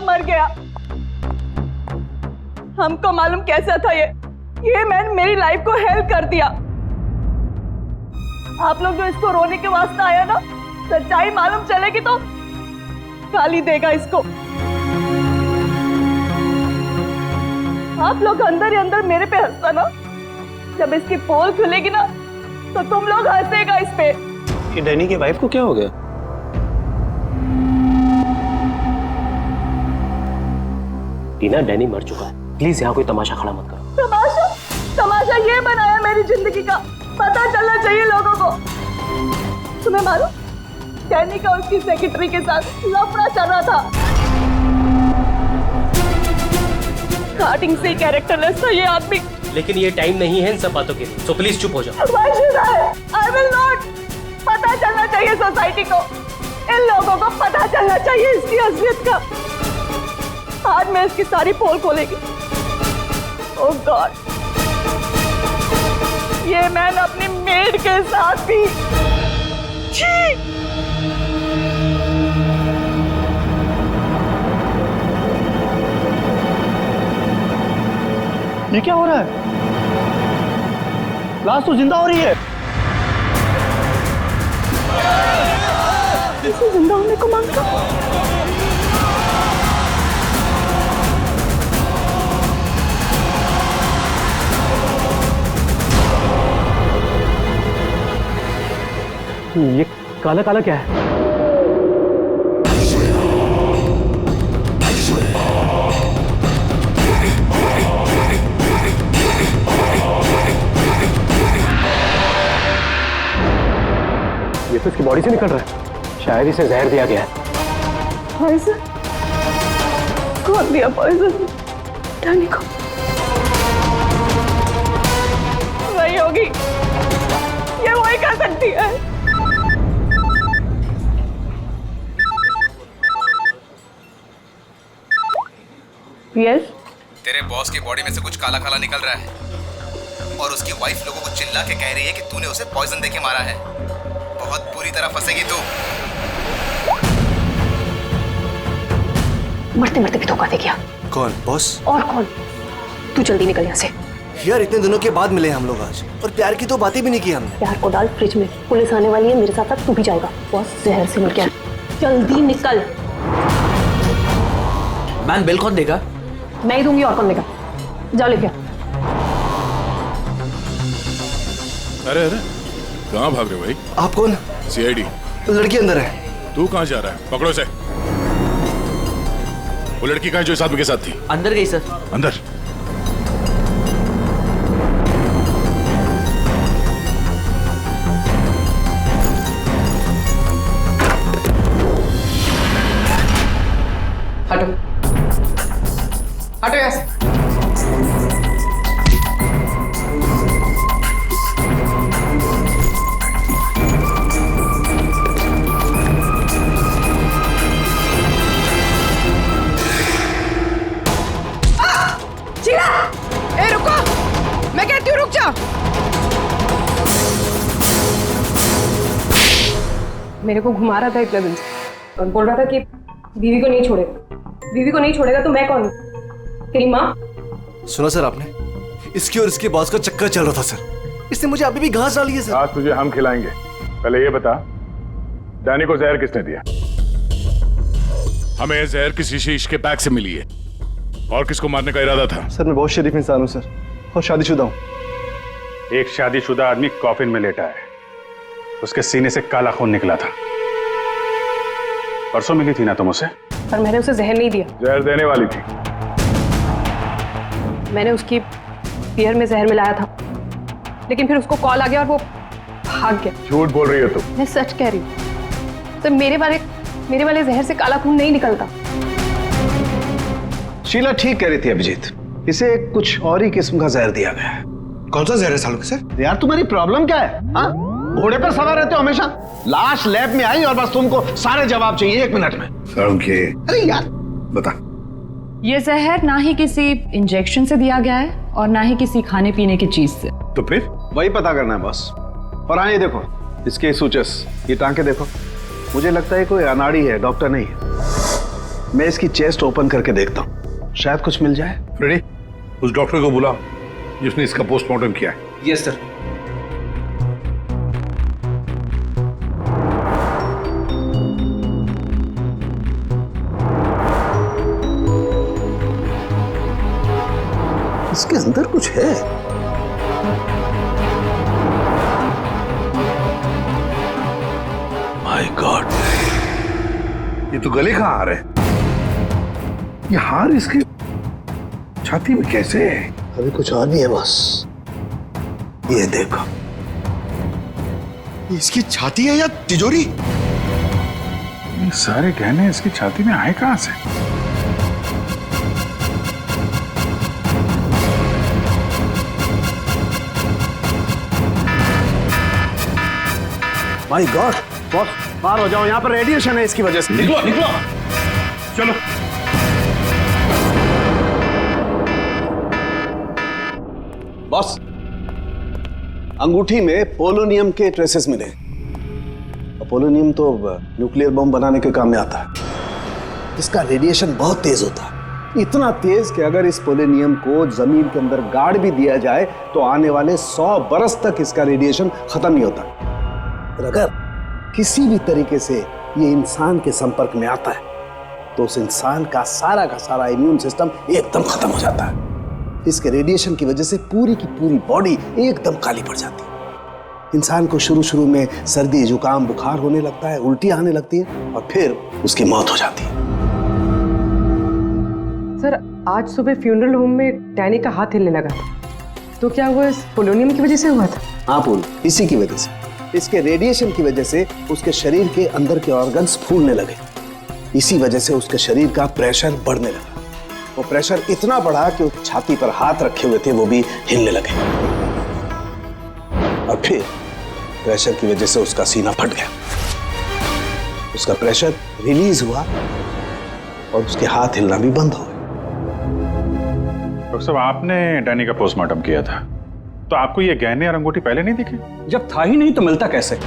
मर गया। हमको मालूम कैसा था ये मैन मेरी लाइफ को हेल्प कर दिया। आप लोग जो इसको रोने के वास्ते आया ना, सच्चाई मालूम चलेगी तो गाली देगा इसको। आप लोग अंदर ही अंदर मेरे पे हंसता ना, जब इसकी पोल खुलेगी ना तो तुम लोग हंसेगा इस पे। ये डैनी के वाइफ को क्या हो गया? टीना, डैनी मर चुका है, प्लीज यहाँ कोई तमाशा खड़ा मत करो। तमाशा ये बनाया मेरी जिंदगी का, पता चलना चाहिए लोगों को। तुम्हें मालूम, डैनी का उसकी सेक्रेटरी के साथ लफड़ा चल रहा था। स्टार्टिंग से कैरेक्टरलेस था ये आदमी। लेकिन ये टाइम नहीं है इन सब बातों के लिए, सो प्लीज चुप हो जाओ। I will not। पता चलना चाहिए सोसाइटी को, इन लोगों को पता चलना चाहिए इसकी असलियत का। आज मैं इसकी सारी पोल खोलेगी। ओह गॉड, ये मैन अपनी मेड के साथ भी। ये क्या हो रहा है? लाश तो जिंदा हो रही है। इसे जिंदा होने को मांगता। ये काला काला क्या है? ये तो इसकी बॉडी से निकल रहा है, शायद इसे जहर दिया गया है। पॉइजन? कौन दिया पॉइजन डैनी को? वही होगी, ये वही कर सकती है। यस? तेरे बॉस की बॉडी में से कुछ काला काला निकल रहा है और उसकी वाइफ लोगों को चिल्ला के कह रही है कि तूने उसे पॉइजन देके मारा है। बहुत बुरी तरह फंसेगी तू। मरते मरते भी धोखा दे गया। कौन? बॉस? और कौन? तू जल्दी निकल यहाँ से। यार इतने दिनों के बाद मिले हम लोग आज, और प्यार की तो बातें भी नहीं की हमने। प्यार को डाल फ्रिज में, पुलिस आने वाली है, मेरे साथ साथ तू भी जाएगा। बॉस जहर से मिल गया, जल्दी निकल। मैम बिल कौन देगा? मैं ही दूंगी, और कौन देगा? जाओ लेके। अरे अरे कहाँ भाग रहे हो भाई? आप कौन? सीआईडी। लड़की अंदर है। तू कहाँ जा रहा है? पकड़ो इसे। वो लड़की कहाँ जो इस आदमी के साथ थी? अंदर गई सर। अंदर? हटो हटो यहाँ से। ए रुको, मैं कहती हूँ रुक जाओ। मेरे को घुमा रहा था इतने दिन से और बोल रहा था कि बीवी को नहीं छोड़ेगा, बीवी को नहीं छोड़ेगा तो मैं कौन हूँ? तेरी माँ? सुना सर आपने, इसकी और इसके बॉस का चक्कर चल रहा था सर। इसने मुझे अभी भी घास डाली है सर। आज तुझे हम खिलाएंगे। पहले ये बता, डैनी को जहर किसने दिया? हमें जहर किसी शीश के बैग से मिली है, और किसको मारने का इरादा था? सर मैं बहुत शरीफ इंसान हूँ सर, और शादीशुदा हूँ। एक शादीशुदा आदमी कॉफिन में लेटा है, उसके सीने से काला खून निकला था। परसों मिली थी ना तुम उसे? पर मैंने उसे जहर नहीं दिया। जहर देने वाली थी। मैंने उसकी बियर में जहर मिलाया था, लेकिन फिर उसको कॉल आ गया और वो भाग गया। झूठ बोल रही हो तुम। मैं सच कह रही हूँ। तो मेरे वाले जहर से काला खून नहीं निकलता। शीला ठीक कह रही थी अभिजीत, इसे कुछ और ही किस्म का जहर दिया गया है। कौन सा जहर है सालों के सर? यार तुम्हारी प्रॉब्लम क्या है? हाँ, घोड़े पर सवार रहते हो हमेशा। लाश लैब में आई और बस तुमको सारे जवाब चाहिए 1 मिनट में। अरे यार बता। ये जहर ना ही किसी इंजेक्शन से दिया गया है और ना ही किसी खाने पीने की चीज से। तो फिर वही पता करना है बस। और हाँ, ये देखो इसके सूचस, ये टांके देखो। मुझे लगता है कोई अनाड़ी है, डॉक्टर नहीं है। मैं इसकी चेस्ट ओपन करके देखता हूँ, शायद कुछ मिल जाए। फ्रेडी, उस डॉक्टर को बुलाओ जिसने इसका पोस्टमार्टम किया है। Yes sir. इसके अंदर कुछ है। माय गॉड, ये तो गले का हार है। ये हार इसकी छाती में कैसे है? अभी कुछ और भी है बॉस, ये देखो। इसकी छाती है या तिजोरी? ये सारे गहने इसकी छाती में आए कहां से? माय गॉड बॉस, बाहर हो जाओ, यहाँ पर रेडिएशन है इसकी वजह से। निकलो निकलो, चलो। बॉस, अंगूठी में पोलोनियम के ट्रेसेस मिले। पोलोनियम तो न्यूक्लियर बम बनाने के काम में आता है। इसका रेडिएशन बहुत तेज होता है, इतना तेज कि अगर इस पोलोनियम को जमीन के अंदर गाड़ भी दिया जाए तो आने वाले 100 बरस तक इसका रेडिएशन खत्म नहीं होता। और अगर किसी भी तरीके से ये इंसान के संपर्क में आता है तो उस इंसान का सारा इम्यून सिस्टम एकदम खत्म हो जाता है। इसके रेडिएशन की वजह से पूरी की पूरी बॉडी एकदम काली पड़ जाती है। इंसान को शुरू में सर्दी, जुकाम, बुखार होने लगता है, उल्टी आने लगती है और फिर उसकी मौत हो जाती है। सर, आज सुबह फ्यूनरल होम में डैनी का हाथ हिलने लगा था, तो क्या वो इस पोलोनियम की वजह से हुआ था? हाँ पूल, इसी की वजह से, इसके रेडिएशन की वजह से उसके शरीर के अंदर के ऑर्गन्स फूलने लगे। इसी वजह से उसके शरीर का प्रेशर बढ़ने लगा। वो प्रेशर इतना बढ़ा कि उस छाती पर हाथ रखे हुए थे वो भी हिलने लगे और फिर प्रेशर की वजह से उसका सीना फट गया। उसका प्रेशर रिलीज हुआ और उसके हाथ हिलना भी बंद हो गए। डॉक्टर साहब, आपने डैनी का पोस्टमार्टम किया था, तो आपको ये गहने और अंगूठी पहले नहीं दिखे? जब था ही नहीं तो मिलता कैसे?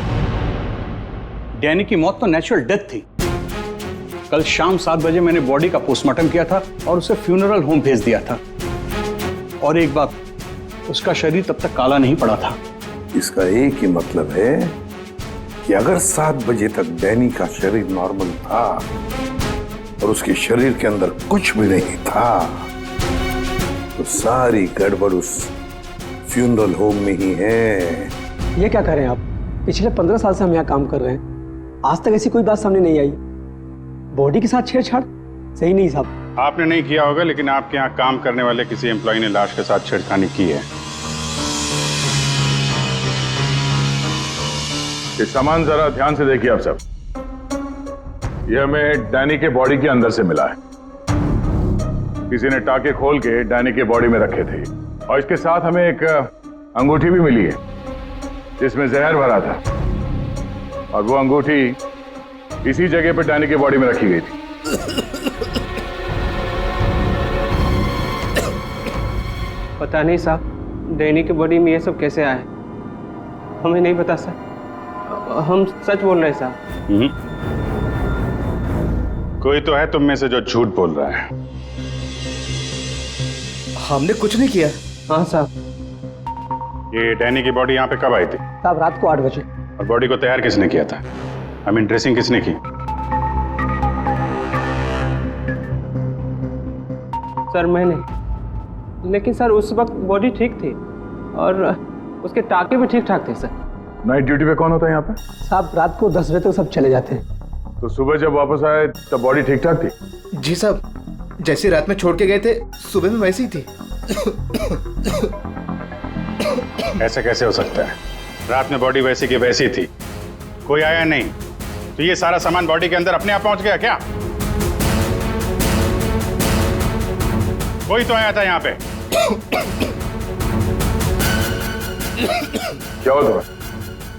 डैनी की मौत तो नेचुरल डेथ थी। कल शाम 7 बजे मैंने बॉडी का पोस्टमार्टम किया था और उसे फ्यूनरल होम भेज दिया था। और एक बात, उसका शरीर तब तक काला नहीं पड़ा था। इसका एक ही मतलब है कि अगर 7 बजे तक डैनी का शरीर नॉर्मल था और उसके शरीर के अंदर कुछ भी नहीं था, तो सारी गड़बड़ उस फ्यूनरल होम में ही है। ये क्या कह रहे हैं आप? पिछले 15 साल से हम यहाँ काम कर रहे हैं, आज तक ऐसी कोई बात सामने नहीं आई। बॉडी के साथ छेड़छाड़ सही नहीं साहब। आपने नहीं किया होगा, लेकिन आपके यहाँ काम करने वाले किसी एम्प्लॉय ने लाश के साथ छेड़खानी की है। ये सामान जरा ध्यान से देखिए आप सब। ये हमें डैनी के बॉडी के अंदर से मिला है। किसी ने टाके खोल के डैनी के बॉडी में रखे थे और इसके साथ हमें एक अंगूठी भी मिली है जिसमें जहर भरा था, और वो अंगूठी इसी जगह पर डैनी के बॉडी में रखी गई थी। पता नहीं साहब, डैनी की बॉडी में ये सब कैसे आया, हमें नहीं पता सर। हम सच बोल रहे हैं साहब। कोई तो है तुम में से जो झूठ बोल रहा है। हमने कुछ नहीं किया। हाँ साहब। ये डैनी की बॉडी यहाँ पे कब आई थी? साहब, रात को 8 बजे। और बॉडी को तैयार किसने किया था? आई मीन ड्रेसिंग किसने की? सर मैंने, लेकिन सर उस वक्त बॉडी ठीक थी और उसके टाके भी ठीक ठाक थे सर। नाइट ड्यूटी पे कौन होता है यहाँ पे? साहब, रात को 10 बजे तक सब चले जाते हैं। तो सुबह जब वापस आए तब बॉडी ठीक ठाक थी? जी साहब, जैसे रात में छोड़ के गए थे सुबह में वैसी ही थी। ऐसे कैसे हो सकता है? रात में बॉडी वैसी की वैसी थी, कोई आया नहीं, तो ये सारा सामान बॉडी के अंदर अपने आप पहुंच गया क्या? कोई तो आया था यहाँ पे। क्या हुआ तुम्हें?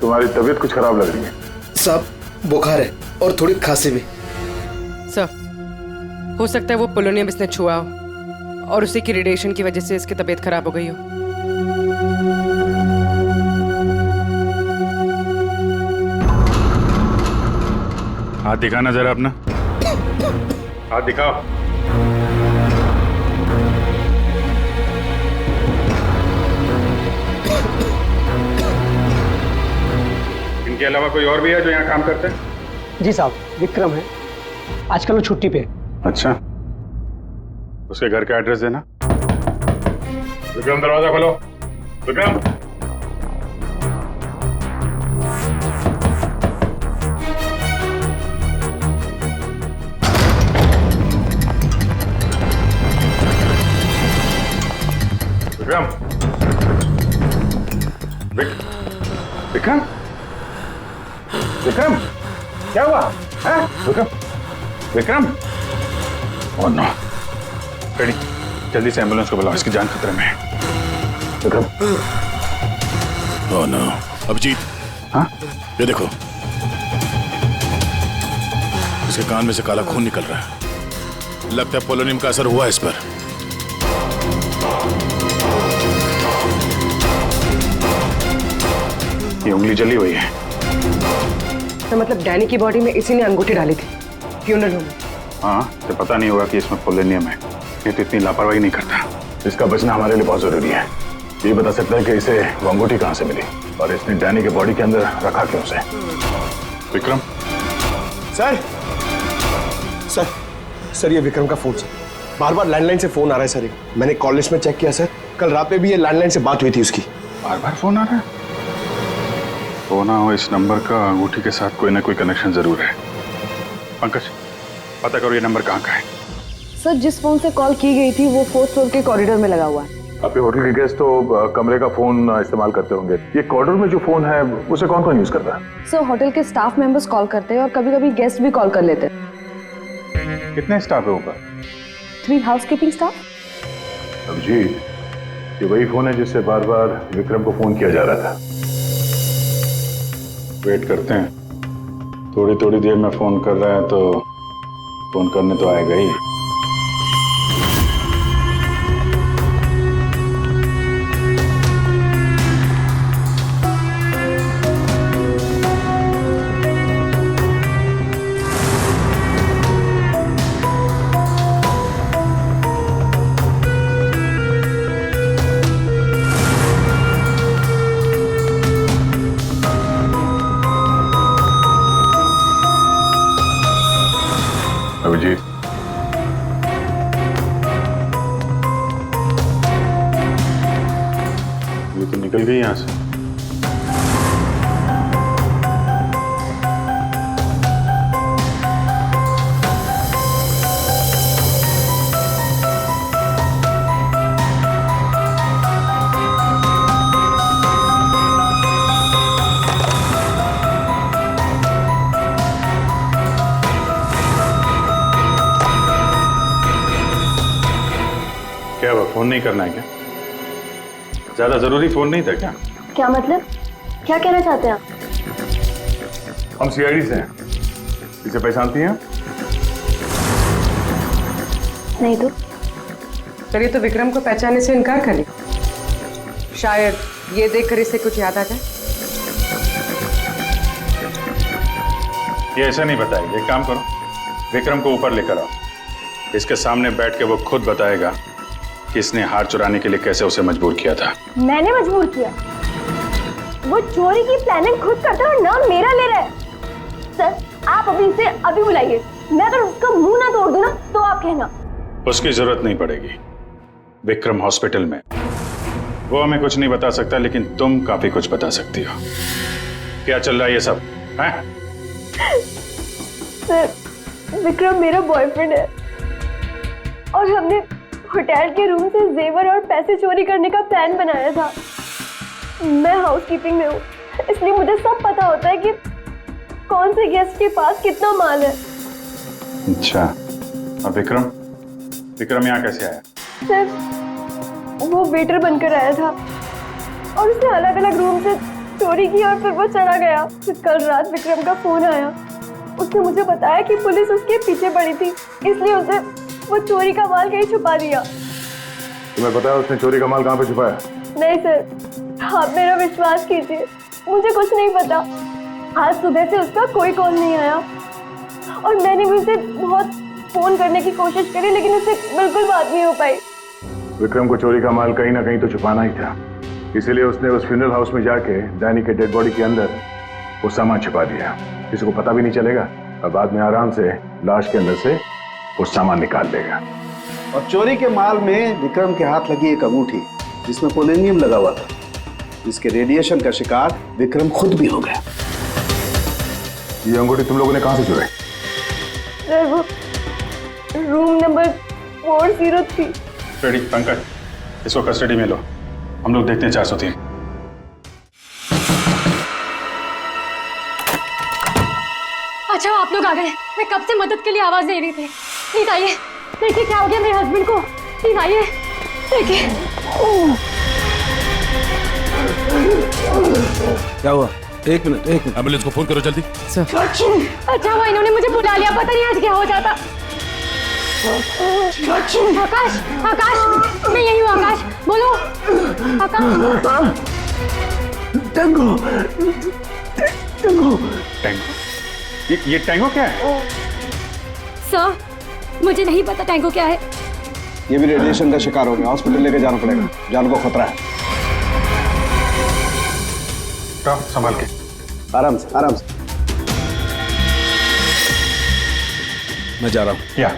तुम्हारी तबीयत कुछ खराब लग रही है। साहब, बुखार है और थोड़ी खांसी भी। सर, हो सकता है वो पोलोनियम इसने छुआ हो और उसी की रेडिएशन की वजह से इसकी तबीयत खराब हो गई हो। हाथ दिखाना जरा अपना। हाथ दिखाओ। इनके अलावा कोई और भी है जो यहाँ काम करते हैं? जी साहब, विक्रम है, आजकल वो छुट्टी पे। अच्छा, उसके घर का एड्रेस देना। विक्रम, दरवाजा खोलो। विक्रम, विक्रम, विक्रम, विक्रम, क्या हुआ है? Vikram, Vikram, oh no. Ready, जल्दी से एम्बुलेंस को बुलाओ, इसकी जान खतरे में है। Vikram, oh no. अभिजीत, हाँ, ये देखो, इसके कान में से काला खून निकल रहा है। लगता है पोलोनियम का असर हुआ इस पर। ये उंगली जली हुई है। तो मतलब डैनी की बॉडी में इसी ने अंगूठी डाली थी फ्यूनरल होम में। हाँ, तो पता नहीं होगा कि इसमें पोलोनियम है। ये तो इतनी लापरवाही नहीं करता। इसका बचना हमारे लिए बहुत जरूरी है। ये बता सकता है कि इसे वो अंगूठी कहाँ से मिली और इसने डैनी के बॉडी के अंदर रखा क्यों उसे। विक्रम, सर सर सर, ये विक्रम का फोन सर। बार बार लैंडलाइन से फोन आ रहा है सर। ये मैंने कॉल लिस्ट में चेक किया सर, कल रात में भी ये लैंडलाइन से बात हुई थी उसकी। बार बार फोन आ रहा है। हो ना हो, इस नंबर का अंगूठी के साथ कोई ना कोई कनेक्शन जरूर है। पंकज, पता करो ये नंबर कहाँ का है। सर, जिस फोन से कॉल की गई थी वो 4th फ्लोर के कॉरिडोर में लगा हुआ है। आपके होटल के गेस्ट तो कमरे का फोन इस्तेमाल करते होंगे। ये कॉरिडोर में जो फोन है उसे कौन कौन यूज करता है? सर, होटल के स्टाफ मेंबर्स कॉल करते हैं और कभी कभी गेस्ट भी कॉल कर लेते हैं। कितने स्टाफ है ऊपर? 3 हाउसकीपिंग स्टाफ। अभिजीत, ये वही फोन है जिससे बार बार विक्रम को फोन किया जा रहा था। वेट करते हैं, थोड़ी थोड़ी देर में फोन कर रहा है तो फोन करने तो आएगा ही। अभिजीत, ये तो निकल गई यहाँ से। क्या हुआ, फोन नहीं करना है क्या? ज्यादा जरूरी फोन नहीं था क्या? क्या मतलब? क्या कहना चाहते हैं आप? हम सीआईडी से हैं। इसे पहचानती हैं? नहीं तो। सर, ये तो विक्रम को पहचानने से इनकार कर लिया। शायद ये देखकर इसे कुछ याद आ जाए। ये ऐसा नहीं बताएगी। एक काम करो, विक्रम को ऊपर लेकर आओ। इसके सामने बैठ के वो खुद बताएगा कि इसने हार चुराने के लिए कैसे उसे मजबूर किया था। मैंने मजबूर किया? वो चोरी की प्लानिंग खुद करता है और नाम मेरा ले रहा है। सर, आप अभी इसे अभी बुलाइए। मैं अगर उसका मुंह ना तोड़ दूं ना तो आप कहना। उसकी जरूरत नहीं पड़ेगी। विक्रम हॉस्पिटल में, वो हमें कुछ नहीं बता सकता, लेकिन तुम काफी कुछ बता सकती हो। क्या चल रहा है ये सब है? सर, विक्रम मेरा बॉयफ्रेंड है और हमने होटल के रूम से जेवर और पैसे चोरी करने का प्लान बनाया था। मैं हाउसकीपिंग में हूँ, इसलिए मुझे सब पता होता है कि कौन से गेस्ट के पास कितना माल है। अच्छा, अब विक्रम यहाँ कैसे आया? सर, वो वेटर बनकर आया था और उसने अलग अलग रूम से चोरी की और फिर वो चला गया। फिर कल रात विक्रम का फोन आया। उसने मुझे बताया कि पुलिस उसके पीछे पड़ी थी, इसलिए उसे वो चोरी का माल कहीं छुपा दिया। तुम्हें पता है उसने चोरी का माल कहाँ पे छुपाया? नहीं सर, आप मेरा विश्वास कीजिए, मुझे कुछ नहीं पता। आज सुबह से उसका कोई कॉल नहीं आया और मैंने भी उसे बहुत फोन करने की कोशिश करी लेकिन उससे बिल्कुल बात नहीं हो पाई। विक्रम को चोरी का माल कहीं ना कहीं तो छुपाना ही था, इसीलिए उसने उस फ्यूनरल हाउस में जाके डैनी के डेड बॉडी के अंदर वो सामान छुपा दिया। किसी को पता भी नहीं चलेगा और बाद में आराम से लाश के अंदर से वो सामान निकाल लेगा। और चोरी के माल में विक्रम के हाथ लगी एक अंगूठी जिसमें पोलोनियम लगा हुआ था, जिसके रेडिएशन का शिकार विक्रम खुद भी हो गया। ये अंगूठी तुम लोगों ने कहां से चुराई? सर वो रूम नंबर 403। रेडी पंकज, इसको कस्टडी में लो, हम लोग देखते हैं 403। अच्छा आप लोग आ गए, मैं कब से मदद के लिए आवाज दे रही थी। प्लीज आइए, देखिए क्या हो गया मेरे हस्बैंड को। प्लीज आइए देखिए। क्या हुआ? एक मिनट एम्बुलेंस को फोन करो जल्दी। अच्छा हुआ इन्होंने मुझे बुला लिया, पता नहीं आज क्या हो जाता। आकाश, आकाश, मैं यही हूँ आकाश, बोलो आकाश। टैंगो, टैंगो, ये टैंगो क्या है? सर मुझे नहीं पता टैंगो क्या है। ये भी रेडिएशन का शिकार हो गया, हॉस्पिटल लेके जाना पड़ेगा, जान को खतरा है। संभाल के, आराम से, आराम से। मैं जा रहा हूँ। क्या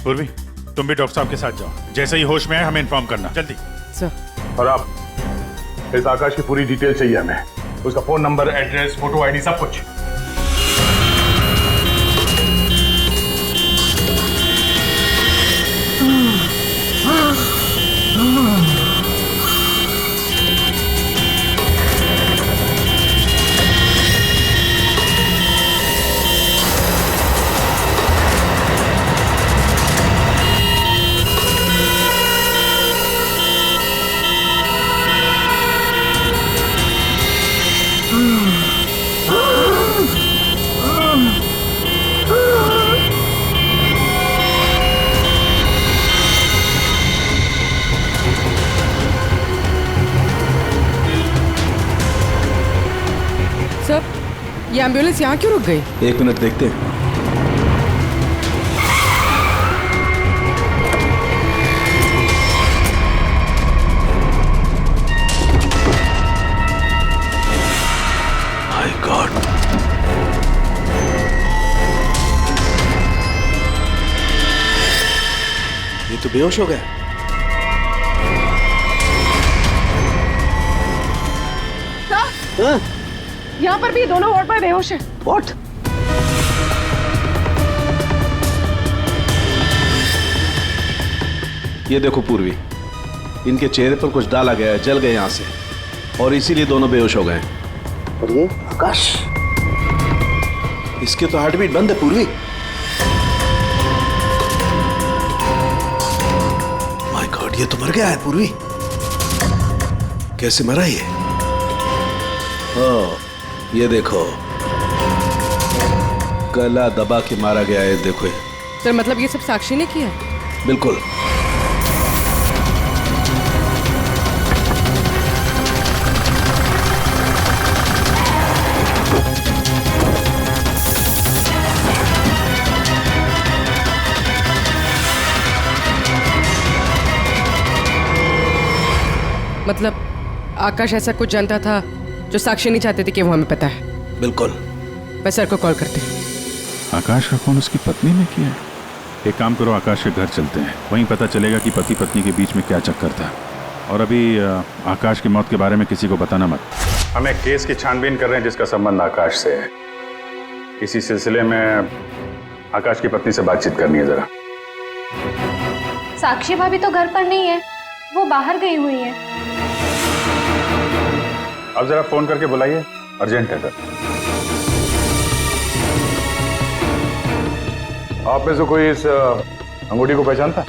पूर्वी, तुम भी डॉक्टर साहब के साथ जाओ, जैसे ही होश में है हमें इन्फॉर्म करना, जल्दी। सर। और आप इस आकाश की पूरी डिटेल चाहिए हमें, उसका phone number, address, photo ID, सब कुछ। ये एम्बुलेंस यहाँ क्यों रुक गई? एक मिनट देखते हैं। माय गॉड, ये तो बेहोश हो गया। यहाँ पर भी दोनों वार्ड पर बेहोश है। What? ये देखो पूर्वी, इनके चेहरे पर कुछ डाला गया है, जल गए यहां से, और इसीलिए दोनों बेहोश हो गए। और ये आकाश, इसके तो हार्ट बीट बंद है पूर्वी। माय गॉड, ये तो मर गया है पूर्वी। कैसे मरा ये? ओह, ये देखो, गला दबा के मारा गया है, देखो। सर मतलब ये सब साक्षी ने किया? बिल्कुल। मतलब आकाश ऐसा कुछ जानता था जो साक्षी नहीं चाहते थे कि वो हमें पता है। बिल्कुल। मैं सर को कॉल करती हूँ। आकाश का फोन उसकी पत्नी ने किया है। एक काम करो, आकाश के घर चलते हैं, वहीं पता चलेगा कि पति पत्नी के बीच में क्या चक्कर था। और अभी आकाश की मौत के बारे में किसी को बताना मत। हम एक केस की छानबीन कर रहे हैं जिसका संबंध आकाश से है। इसी सिलसिले में आकाश की पत्नी से बातचीत करनी है जरा। साक्षी भाभी तो घर पर नहीं है, वो बाहर गई हुई है। अब जरा फोन करके बुलाइए, अर्जेंट है सर। आप में से कोई इस अंगूठी को पहचानता?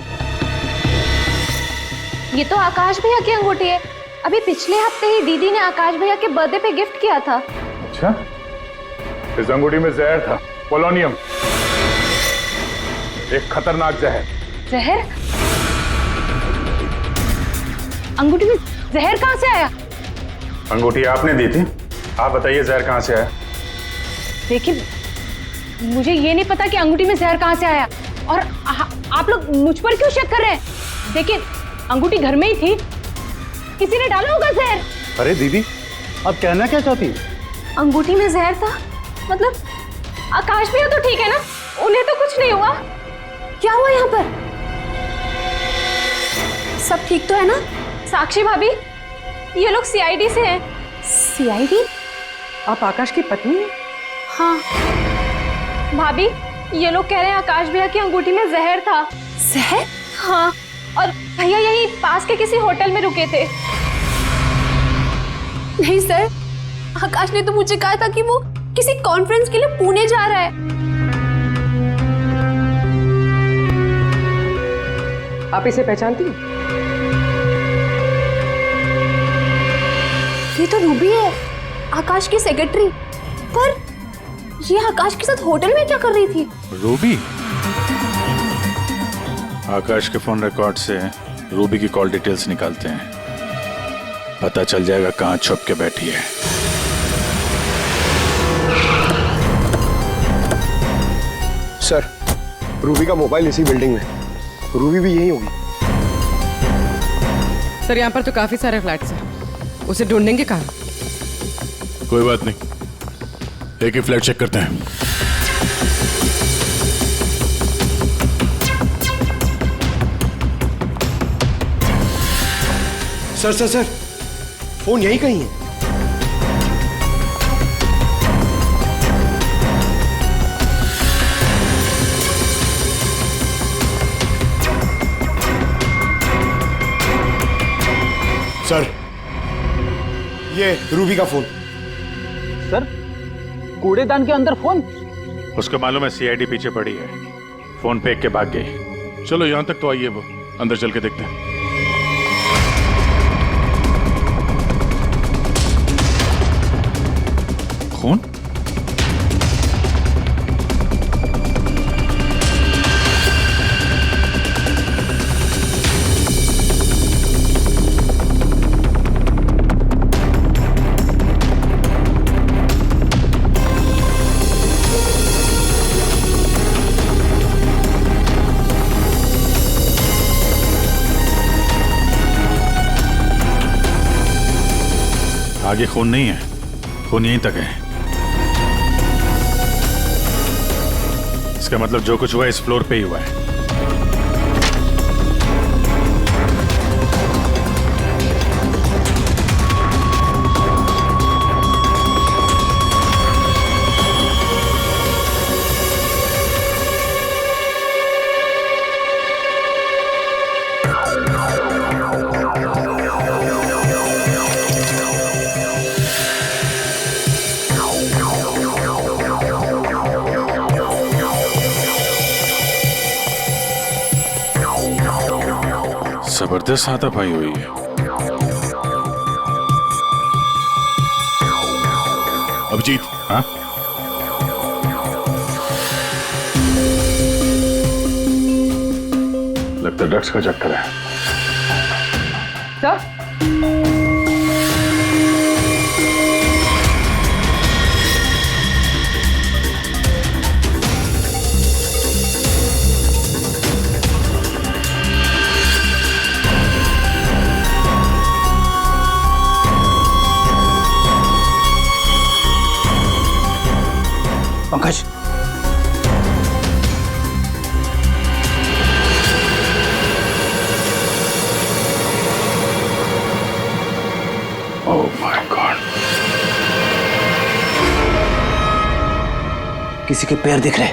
ये तो आकाश भैया की अंगूठी है। अभी पिछले हफ्ते ही दीदी ने आकाश भैया के बर्थडे पे गिफ्ट किया था। अच्छा, इस अंगूठी में जहर था, पोलोनियम, एक खतरनाक जहर। जहर? अंगूठी में जहर कहाँ से आया? अंगूठी आपने दी थी, आप बताइए जहर कहाँ से आया? देखिए, मुझे ये नहीं पता कि अंगूठी में जहर कहाँ से आया, और आप लोग मुझ पर क्यों शक कर रहे हैं? देखिए, अंगूठी घर में ही थी, किसी ने डाला होगा जहर। अरे दीदी, अब कहना क्या चाहती? अंगूठी में जहर था? मतलब आकाश भैया तो ठीक है ना, उन्हें तो कुछ नहीं हुआ? क्या हुआ यहाँ पर? सब ठीक तो है ना? साक्षी भाभी, ये लोग सीआईडी से हैं। सीआईडी? आप आकाश की पत्नी हैं? हाँ भाभी, ये लोग कह रहे हैं आकाश भैया की अंगूठी में जहर था। जहर? हाँ, और भैया यहीं पास के किसी होटल में रुके थे। नहीं सर, आकाश ने तो मुझे कहा था कि वो किसी कॉन्फ्रेंस के लिए पुणे जा रहा है। आप इसे पहचानती हैं? ये तो रूबी है, आकाश की सेक्रेटरी। पर ये आकाश के साथ होटल में क्या कर रही थी? रूबी? आकाश के फोन रिकॉर्ड से रूबी की कॉल डिटेल्स निकालते हैं, पता चल जाएगा कहां छुप के बैठी है। सर, रूबी का मोबाइल इसी बिल्डिंग में, रूबी भी यही होगी। सर, यहाँ पर तो काफी सारे फ्लैट्स हैं, उसे ढूंढेंगे कहाँ? कोई बात नहीं, एक ही फ्लैट चेक करते हैं। सर सर सर, फोन यही कहीं है। सर, ये रूबी का फोन। सर, कूड़ेदान के अंदर फोन? उसको मालूम है सीआईडी पीछे पड़ी है, फोन फेंक के भाग गई। चलो यहां तक तो आइए, वो अंदर चल के देखते हैं। फोन? आगे खून नहीं है, खून यहीं तक है। इसका मतलब जो कुछ हुआ इस फ्लोर पे ही हुआ है। जबरदस्त हाथापाई हुई है। अभिजीत। हाँ? लगता है ड्रग्स का चक्कर है। Sir, Pankaj, oh my God, किसी के पैर दिख रहे।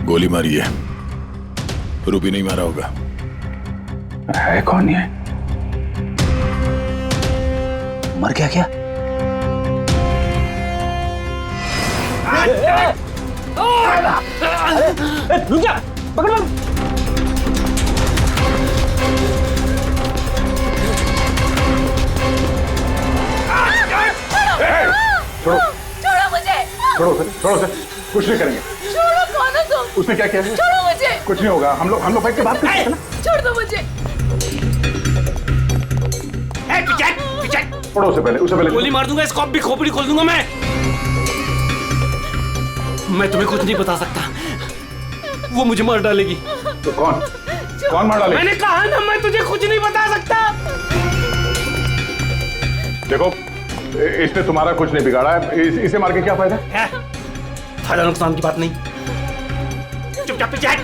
गोली मारी है, रूबी नहीं मारा होगा। है कौन ये? मर गया क्या? रुक जा, पकड़ पकड़। छोड़ो, छोड़ो मुझे, छोड़ो सर, छोड़ो सर, कुछ नहीं करेंगे। छोड़ो, कौन हो तुम? उसने क्या किया है? छोड़ो मुझे, कुछ नहीं होगा, हम लोग बैठ के बात करते हैं ना। छोड़ दो मुझे। पकड़ो उसे पहले, उसे पहले। गोली मार दूंगा, इसको भी खोपड़ी खोल दूंगा मैं तुम्हें कुछ नहीं बता सकता, वो मुझे मार डालेगी। तो कौन मार डालेगी? मैंने कहा ना, मैं तुझे कुछ नहीं बता सकता। देखो, इसने तुम्हारा कुछ नहीं बिगाड़ा है, इसे मार के क्या फायदा है? फायदा नुकसान की बात नहीं, चुपचाप पीछे हट।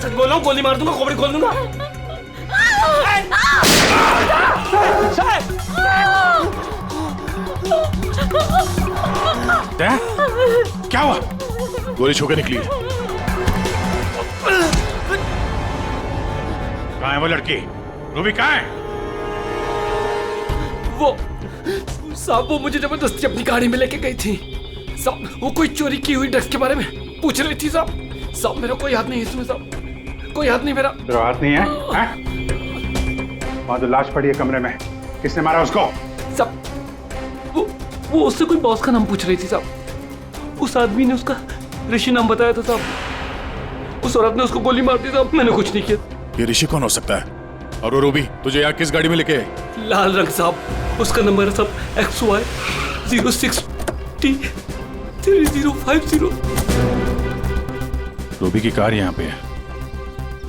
सच बोल रहा हूँ, गोली मार दूंगा, खोपड़ी खोल दूंगा। क्या हुआ? गोली छू के निकली है। कहाँ है वो लड़की? रूबी कहाँ है? वो साहब, वो मुझे जबरदस्ती अपनी गाड़ी में लेके गई थी साहब। वो कोई चोरी की हुई ड्रग्स के बारे में पूछ रही थी साहब। मेरा कोई हाथ नहीं है इसमें साहब, कोई हाथ नहीं मेरा। तेरा हाथ नहीं है? वहां तो लाश पड़ी है कमरे में, किसने मारा उसको? साहब, वो उससे कोई बॉस का नाम पूछ रही थी साहब। उस आदमी ने उसका ऋषि नाम बताया था साहब। उस औरत ने उसको गोली मार दी साहब, मैंने कुछ नहीं किया। ये ऋषि कौन हो सकता है? और वो रूबी तुझे यहाँ किस गाड़ी में लेके? लाल रंग साहब, उसका नंबर है साहब XY 06T3050। रूबी की कार यहाँ पे है,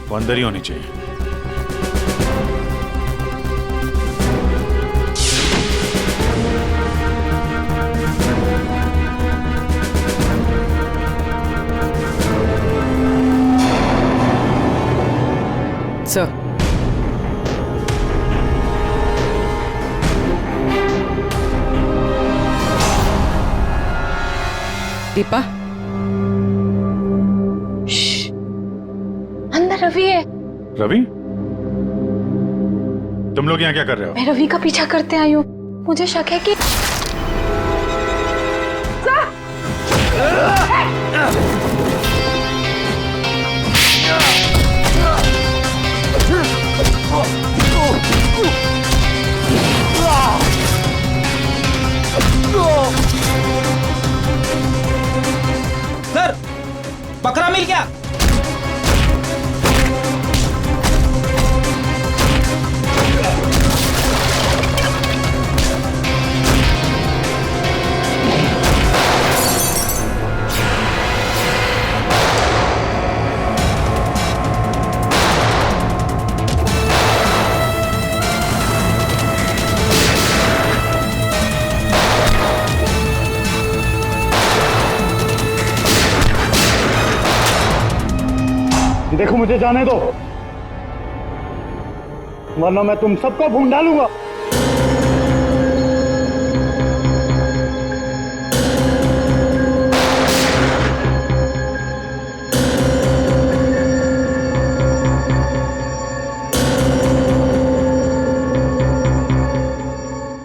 वो अंदर ही होनी चाहिए। सर, दीपा, अंदर रवि है। रवि, तुम लोग यहाँ क्या कर रहे हो? मैं रवि का पीछा करते आई हूँ, मुझे शक है कि सर, बकरा मिल गया। देखो, मुझे जाने दो, वरना मैं तुम सबको भून डालूंगा।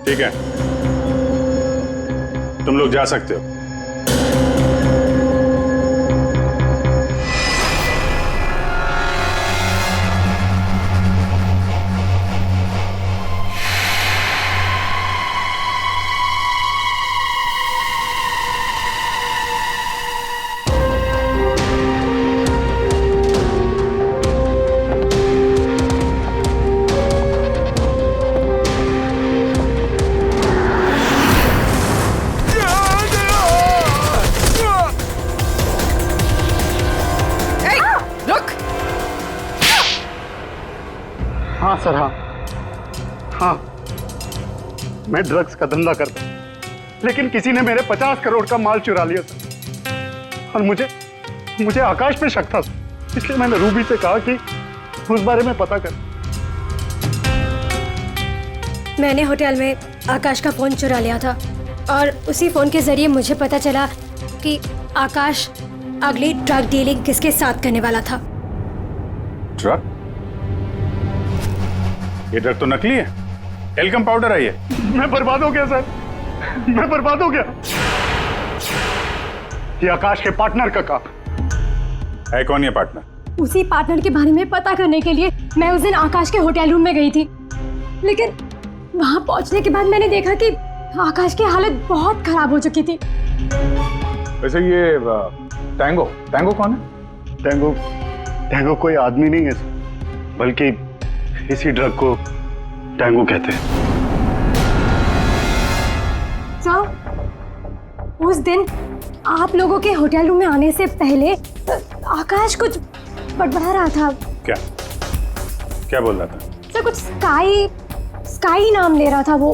ठीक है, तुम लोग जा सकते हो। हाँ सर, हाँ, मैं ड्रग्स का धंधा करता हूँ, लेकिन किसी ने मेरे 50 करोड़ का माल चुरा लिया सर। और मुझे आकाश पे शक था, इसलिए मैंने रूबी से कहा कि उस बारे में पता कर। मैंने होटल में आकाश का फोन चुरा लिया था और उसी फोन के जरिए मुझे पता चला कि आकाश अगली ड्रग डीलिंग किसके साथ करने वाला था। ड्रग? ये ड्रग तो नकली है, एल्कम पाउडर है ये। मैं बर्बाद हो गया सर, मैं बर्बाद हो गया। ये आकाश के पार्टनर का काम है। कौन ये पार्टनर? उसी पार्टनर के बारे में पता करने के लिए मैं उस दिन आकाश के होटल रूम में गई थी, लेकिन वहां पहुंचने के बाद मैंने देखा कि आकाश की हालत बहुत खराब हो चुकी थी। वैसे ये टैंगो कौन है? टैंगो कोई आदमी नहीं है, बल्कि इसी ड्रग को टैंगो कहते हैं। सर, उस दिन आप लोगों के होटल रूम में आने से पहले आकाश कुछ बड़बड़ा रहा था। क्या क्या बोल रहा था? सर कुछ स्काई नाम ले रहा था वो।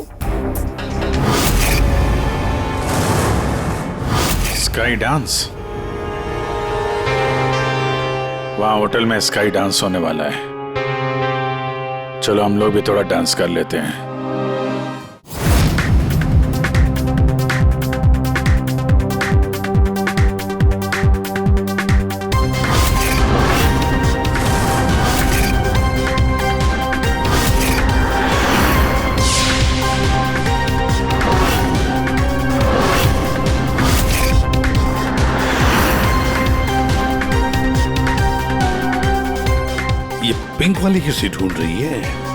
Sky dance? वहां होटल में स्काई डांस होने वाला है। चलो हम लोग भी थोड़ा डांस कर लेते हैं। ये पिंक वाली किसी ढूंढ रही है?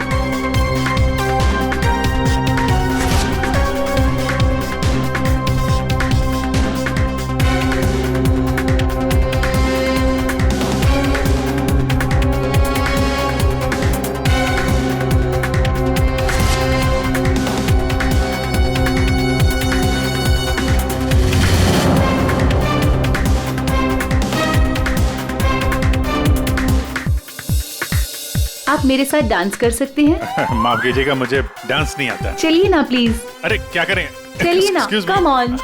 आप मेरे साथ डांस कर सकते हैं? माफ कीजिएगा, मुझे डांस नहीं आता। चलिए ना प्लीज। अरे क्या करें? चलिए ना, Excuse me. Come on.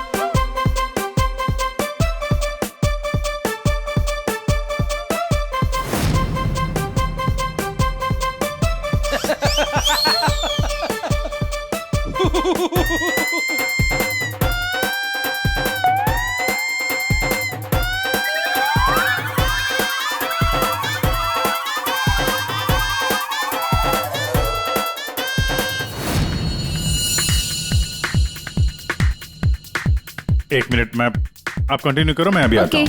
एक मिनट, मैं आप कंटिन्यू करो, मैं अभी आता हूँ।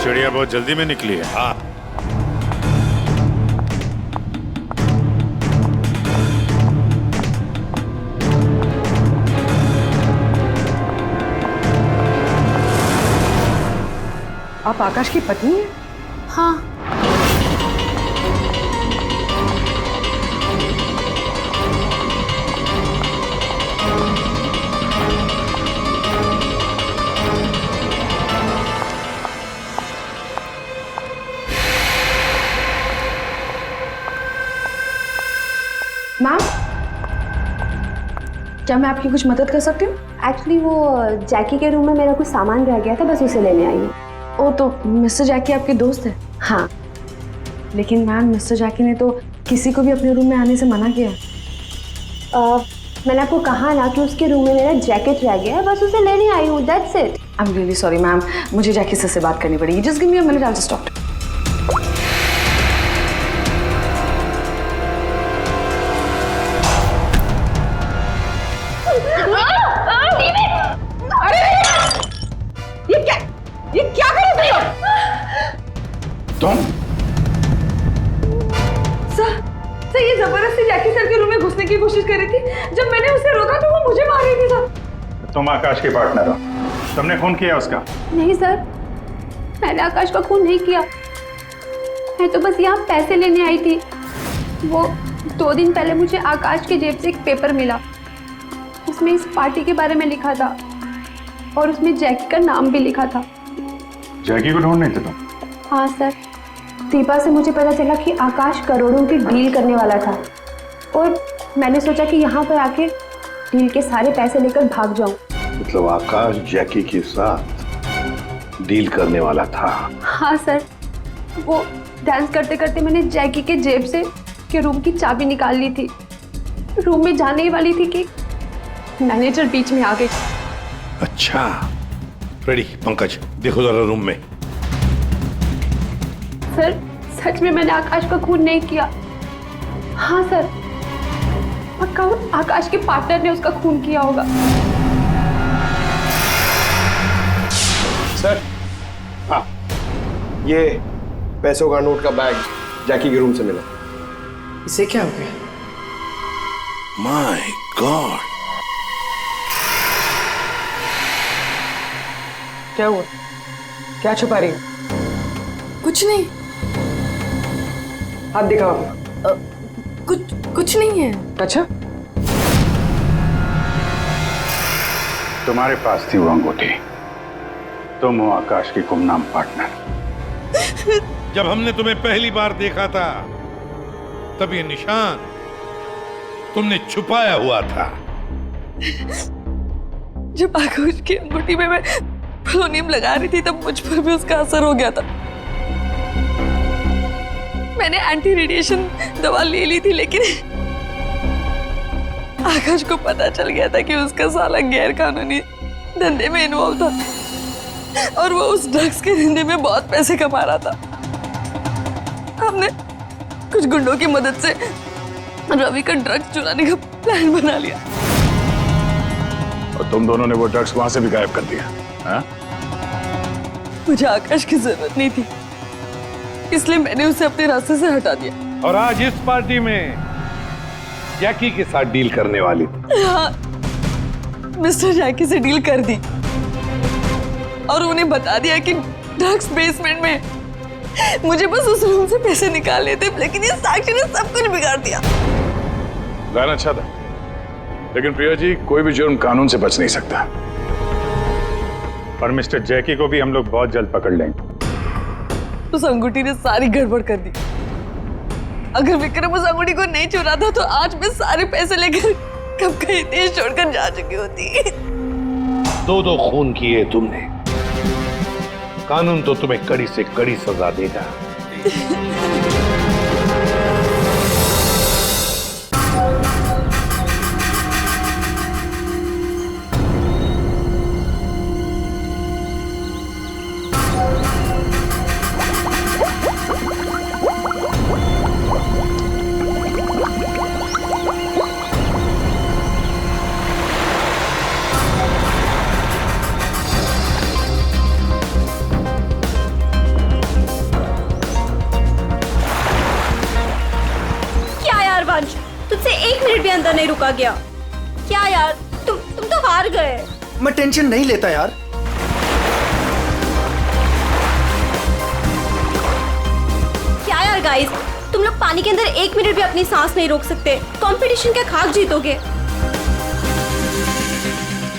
चिड़िया बहुत जल्दी में निकली है। हाँ, आप आकाश की पत्नी हैं? हाँ। मैम, क्या मैं आपकी कुछ मदद कर सकती हूँ? एक्चुअली वो जैकी के रूम में मेरा कुछ सामान रह गया था, बस उसे लेने आई हूँ। ओ, तो मिस्टर जैकी आपके दोस्त है? हाँ। लेकिन मैम, मिस्टर जैकी ने तो किसी को भी अपने रूम में आने से मना किया। मैंने आपको कहा ना कि उसके रूम में मेरा जैकेट रह गया है, बस उसे लेने आई हूँ, that's it. I am really sorry ma'am, मुझे जैकी सर से बात करनी पड़ेगी। Just give me a minute, I will just talk. ये क्या कर रहे हो तुम? सर ये जबरदस्ती जैकी सर के रूम में घुसने की कोशिश कर रही थी। जब मैंने उसे रोका तो वो मुझे मार रही थी सर। तुम आकाश के पार्टनर हो, तुमने खून किया उसका? नहीं सर, मैंने आकाश का खून नहीं किया। मैं तो बस यहाँ पैसे लेने आई थी। वो 2 दिन पहले मुझे आकाश के जेब से एक पेपर मिला, उसमें इस पार्टी के बारे में लिखा था और उसमें जैकी का नाम भी लिखा था। जैकी को ढूंढ नहीं थे तुम? हाँ सर, दीपा से मुझे पता चला कि आकाश करोड़ों की डील करने वाला था और मैंने सोचा कि यहाँ पर आके डील के सारे पैसे लेकर भाग जाऊं। मतलब आकाश जैकी के साथ डील करने वाला था? हाँ सर, वो डांस करते करते मैंने जैकी के जेब से के रूम की चाबी निकाल ली थी। रूम में जाने ही वाली थी कि मैनेजर बीच में आ गई। अच्छा, रेडी पंकज, देखो जरा रूम में। सर सच में मैंने आकाश का खून नहीं किया। हाँ सर, पक्का आकाश के पार्टनर ने उसका खून किया होगा। सर, हाँ, ये पैसों का नोट का बैग जैकी के रूम से मिला। इसे क्या हो गया? माय गॉड, क्या हुआ? क्या छुपा रही हो? कुछ नहीं। हाथ दिखाओ अपना। कुछ नहीं है। अच्छा, तुम्हारे पास थी वो अंगूठी, तुम हो आकाश की गुमनाम पार्टनर। जब हमने तुम्हें पहली बार देखा था तब ये निशान तुमने छुपाया हुआ था। जब आकाश की अंगूठी में मैं पोलोनियम लगा रही थी तब मुझ पर भी उसका असर हो गया था। मैंने एंटी रेडिएशन दवा ले ली थी, लेकिन आकाश को पता चल गया था कि उसका साला गैर कानूनी धंधे में इन्वॉल्व था और वो उस ड्रग्स के धंधे में बहुत पैसे कमा रहा था। हमने कुछ गुंडों की मदद से रवि का ड्रग्स चुराने का प्लान बना लिया। और तुम दोनों ने वो ड्रग्स वहां से भी गायब कर दिया? हाँ? मुझे आकाश की जरूरत नहीं थी, इसलिए मैंने उसे अपने रास्ते से हटा दिया। और आज इस पार्टी में जैकी के साथ डील करने वाली थी। हाँ, मिस्टर जैकी से डील कर दी और उन्हें बता दिया कि ड्रग्स बेसमेंट में, मुझे बस उस रूम से पैसे निकालने थे, लेकिन ये साक्षी ने सब कुछ बिगाड़ दिया। प्लान अच्छा था, लेकिन प्रिया जी, कोई भी जुर्म कानून से बच नहीं सकता। और मिस्टर जैकी को भी हम लोग बहुत जल्द पकड़ लेंगे। उस अंगूठी ने सारी गड़बड़ कर दी। अगर विक्रम उस अंगूठी को नहीं चुराता तो आज मैं सारे पैसे लेकर कब कहीं देश छोड़कर जा चुकी होती। दो खून किए तुमने, कानून तो तुम्हें कड़ी से कड़ी सजा देगा। तुमसे 1 मिनट भी अंदर नहीं रुका गया। क्या यार, तुम तो हार गए। मैं टेंशन नहीं लेता यार। क्या यार गाइस, तुम लोग पानी के अंदर 1 मिनट भी अपनी सांस नहीं रोक सकते। कंपटीशन के खाक जीतोगे।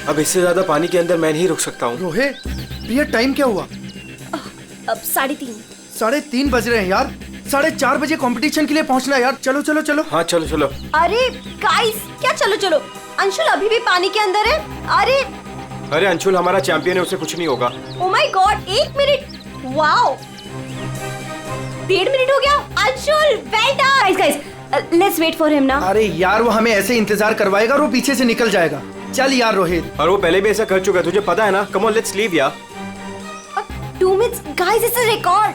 अब इससे ज्यादा पानी के अंदर मैं नहीं रुक सकता हूँ। रोहित, प्रिया टाइम क्या हुआ? अब 3:30। 3:30 बज रहे हैं यार। 4:30 बजे कंपटीशन के लिए पहुंचना है यार। चलो चलो चलो। हाँ चलो चलो। अरे गाइस, क्या चलो चलो? अंशुल अभी भी पानी के अंदर है। अरे अंशुल हमारा चैंपियन है, उसे कुछ नहीं होगा। Oh my god, 1 minute. Wow, 1.5 minute हो गया। Anshul well done. Guys, let's wait for him ना। अरे यार, वो हमें ऐसे इंतजार करवाएगा और वो पीछे से निकल जाएगा। चल यार रोहित। और वो पहले भी ऐसा कर चुका है, तुझे पता है ना। कम ऑन, लेट्स लीव यार। 2 minutes guys, it's a record.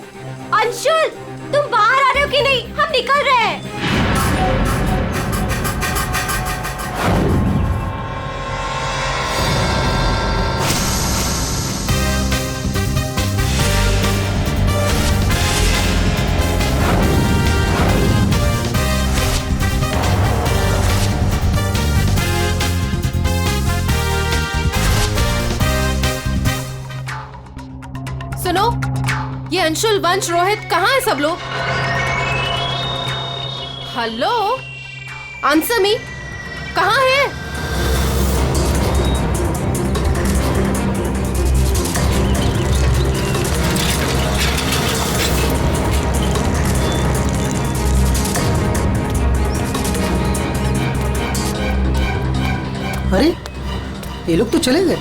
Anshul, तुम बाहर आ रहे हो कि नहीं? हम निकल रहे हैं। सुनो, ये अंशुल, वंश, रोहित कहाँ है सब लोग? हेलो, आंसर मी, कहाँ है? अरे ये लोग तो चले गए।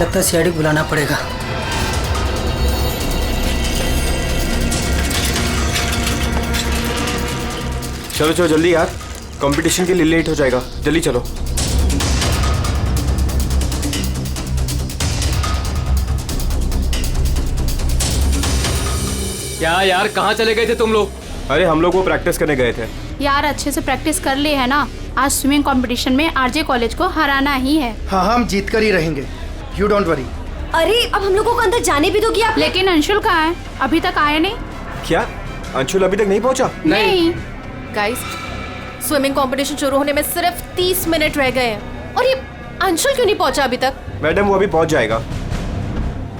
लगता है सीआईडी बुलाना पड़ेगा। चलो चलो जल्दी यार, कंपटीशन के लिए लेट हो जाएगा। जल्दी चलो। क्या यार, कहाँ चले गए थे तुम लोग? अरे हम लोग वो प्रैक्टिस करने गए थे यार। अच्छे से प्रैक्टिस कर ली है ना, आज स्विमिंग कंपटीशन में आरजे कॉलेज को हराना ही है। हाँ हम जीत कर ही रहेंगे, यू डोंट वरी। अरे अब हम लोगों को अंदर जाने भी दोगी आप? लेकिन अंशुल कहाँ है? अभी तक आया नहीं। क्या अंशुल अभी तक नहीं पहुंचा? नहीं। गाइस, स्विमिंग कंपटीशन शुरू होने में सिर्फ 30 मिनट रह गए हैं और ये अंशुल क्यों नहीं पहुंचा अभी तक? मैडम वो अभी पहुंच जाएगा।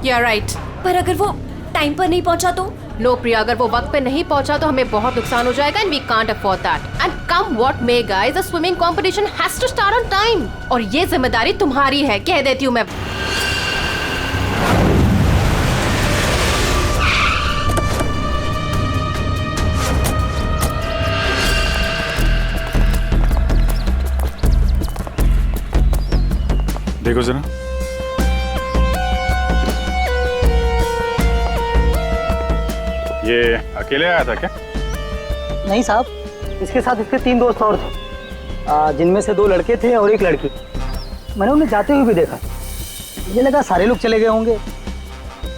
या राइट। पर अगर वो टाइम पर नहीं पहुंचा तो? नो प्रिया, अगर वो वक्त पे नहीं पहुंचा तो हमें बहुत नुकसान हो जाएगा and we can't afford that. And come what may guys, the swimming competition has to start on time और ये जिम्मेदारी तुम्हारी है, कह देती हूँ मैं। देखो जरा, ये अकेले आया था क्या? नहीं साहब, इसके साथ इसके 3 दोस्त और थे, जिनमें से 2 लड़के थे और 1 लड़की। मैंने उन्हें जाते हुए भी देखा, मुझे लगा सारे लोग चले गए होंगे।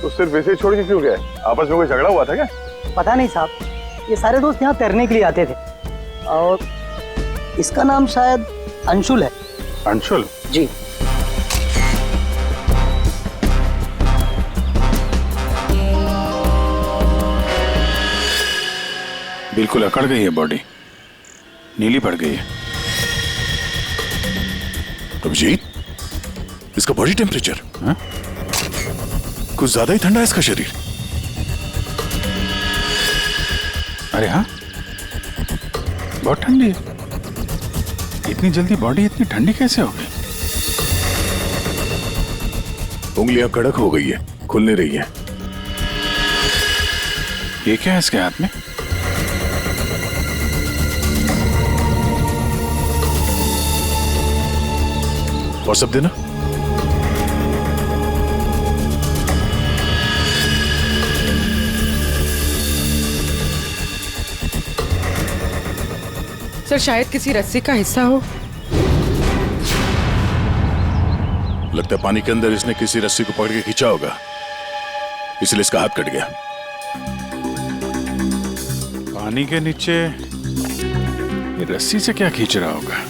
तो सिर्फ वैसे ही छोड़ के क्यों गए? आपस में कोई झगड़ा हुआ था क्या? पता नहीं साहब, ये सारे दोस्त यहाँ तैरने के लिए आते थे और इसका नाम शायद अंशुल है। अंशुल? जी। बिल्कुल अकड़ गई है बॉडी, नीली पड़ गई है। अभिजीत, इसका बॉडी टेम्परेचर कुछ ज्यादा ही ठंडा है इसका शरीर। अरे हाँ, बहुत ठंडी है। इतनी जल्दी बॉडी इतनी ठंडी कैसे हो गई? उंगलियां कड़क हो गई है, खुल नहीं रही है। ये क्या है इसके हाथ में? और सब देना। सर शायद किसी रस्सी का हिस्सा हो। लगता है पानी के अंदर इसने किसी रस्सी को पकड़ के खींचा होगा, इसलिए इसका हाथ कट गया। पानी के नीचे ये रस्सी से क्या खींच रहा होगा?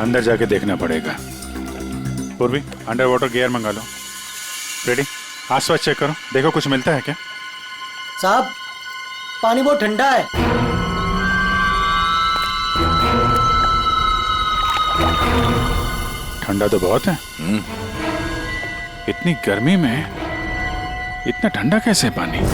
अंदर जाके देखना पड़ेगा। पूर्वी, अंडर वाटर गियर मंगा लो। रेडी? आसपास चेक करो, देखो कुछ मिलता है क्या? साहब पानी बहुत ठंडा है। ठंडा तो बहुत है। इतनी गर्मी में इतना ठंडा कैसे पानी?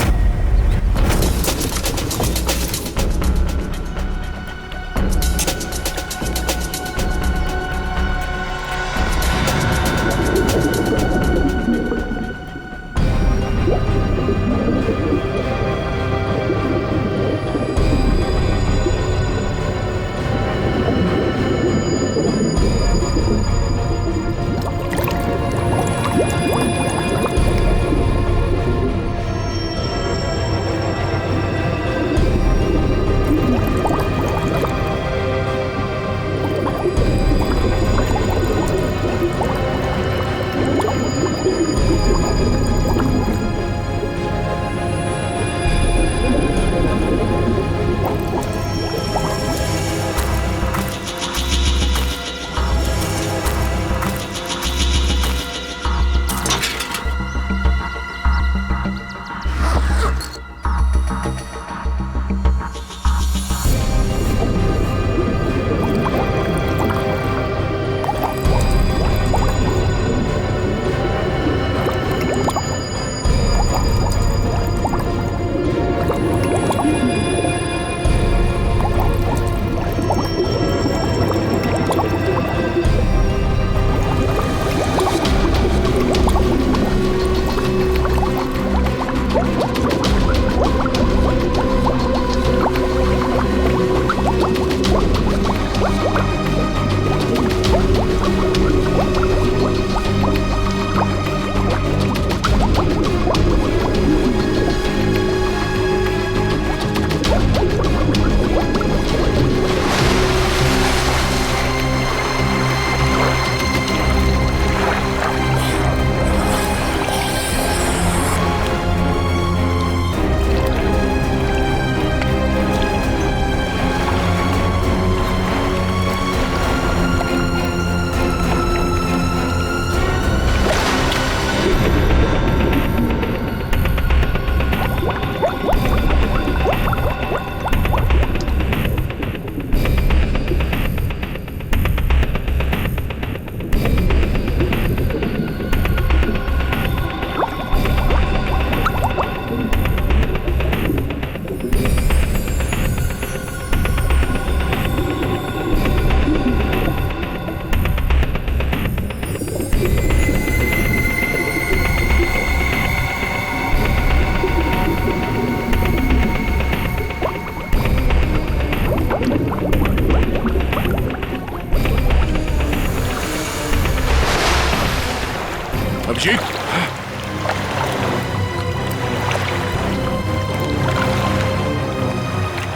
अभिजीत,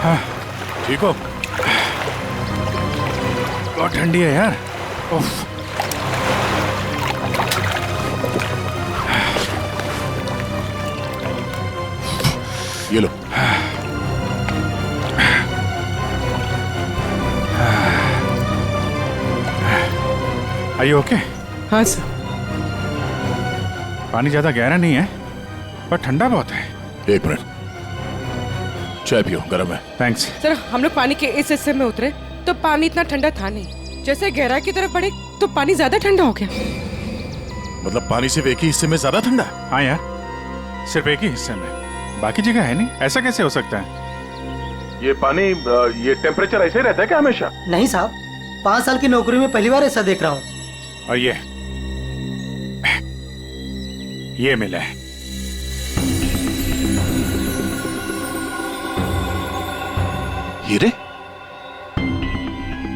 हाँ, ठीक हो? बहुत ठंडी है यार। उफ। ये लो। Are you okay? हाँ सर। पानी ज्यादा गहरा नहीं है पर ठंडा बहुत है। एक मिनट, चाय पियो, गर्म है। थैंक्स। सर हम लोग पानी के इस हिस्से में उतरे तो पानी इतना ठंडा था नहीं, जैसे गहराई की तरफ बढ़े तो पानी ज्यादा ठंडा हो गया। मतलब पानी सिर्फ एक ही हिस्से में ज्यादा ठंडा है? हाँ यार, सिर्फ एक ही हिस्से में, बाकी जगह है नहीं। ऐसा कैसे हो सकता है? ये पानी, ये टेम्परेचर ऐसे ही रहता है क्या हमेशा? नहीं साहब, 5 साल की नौकरी में पहली बार ऐसा देख रहा हूँ। और ये मिला है। हीरे?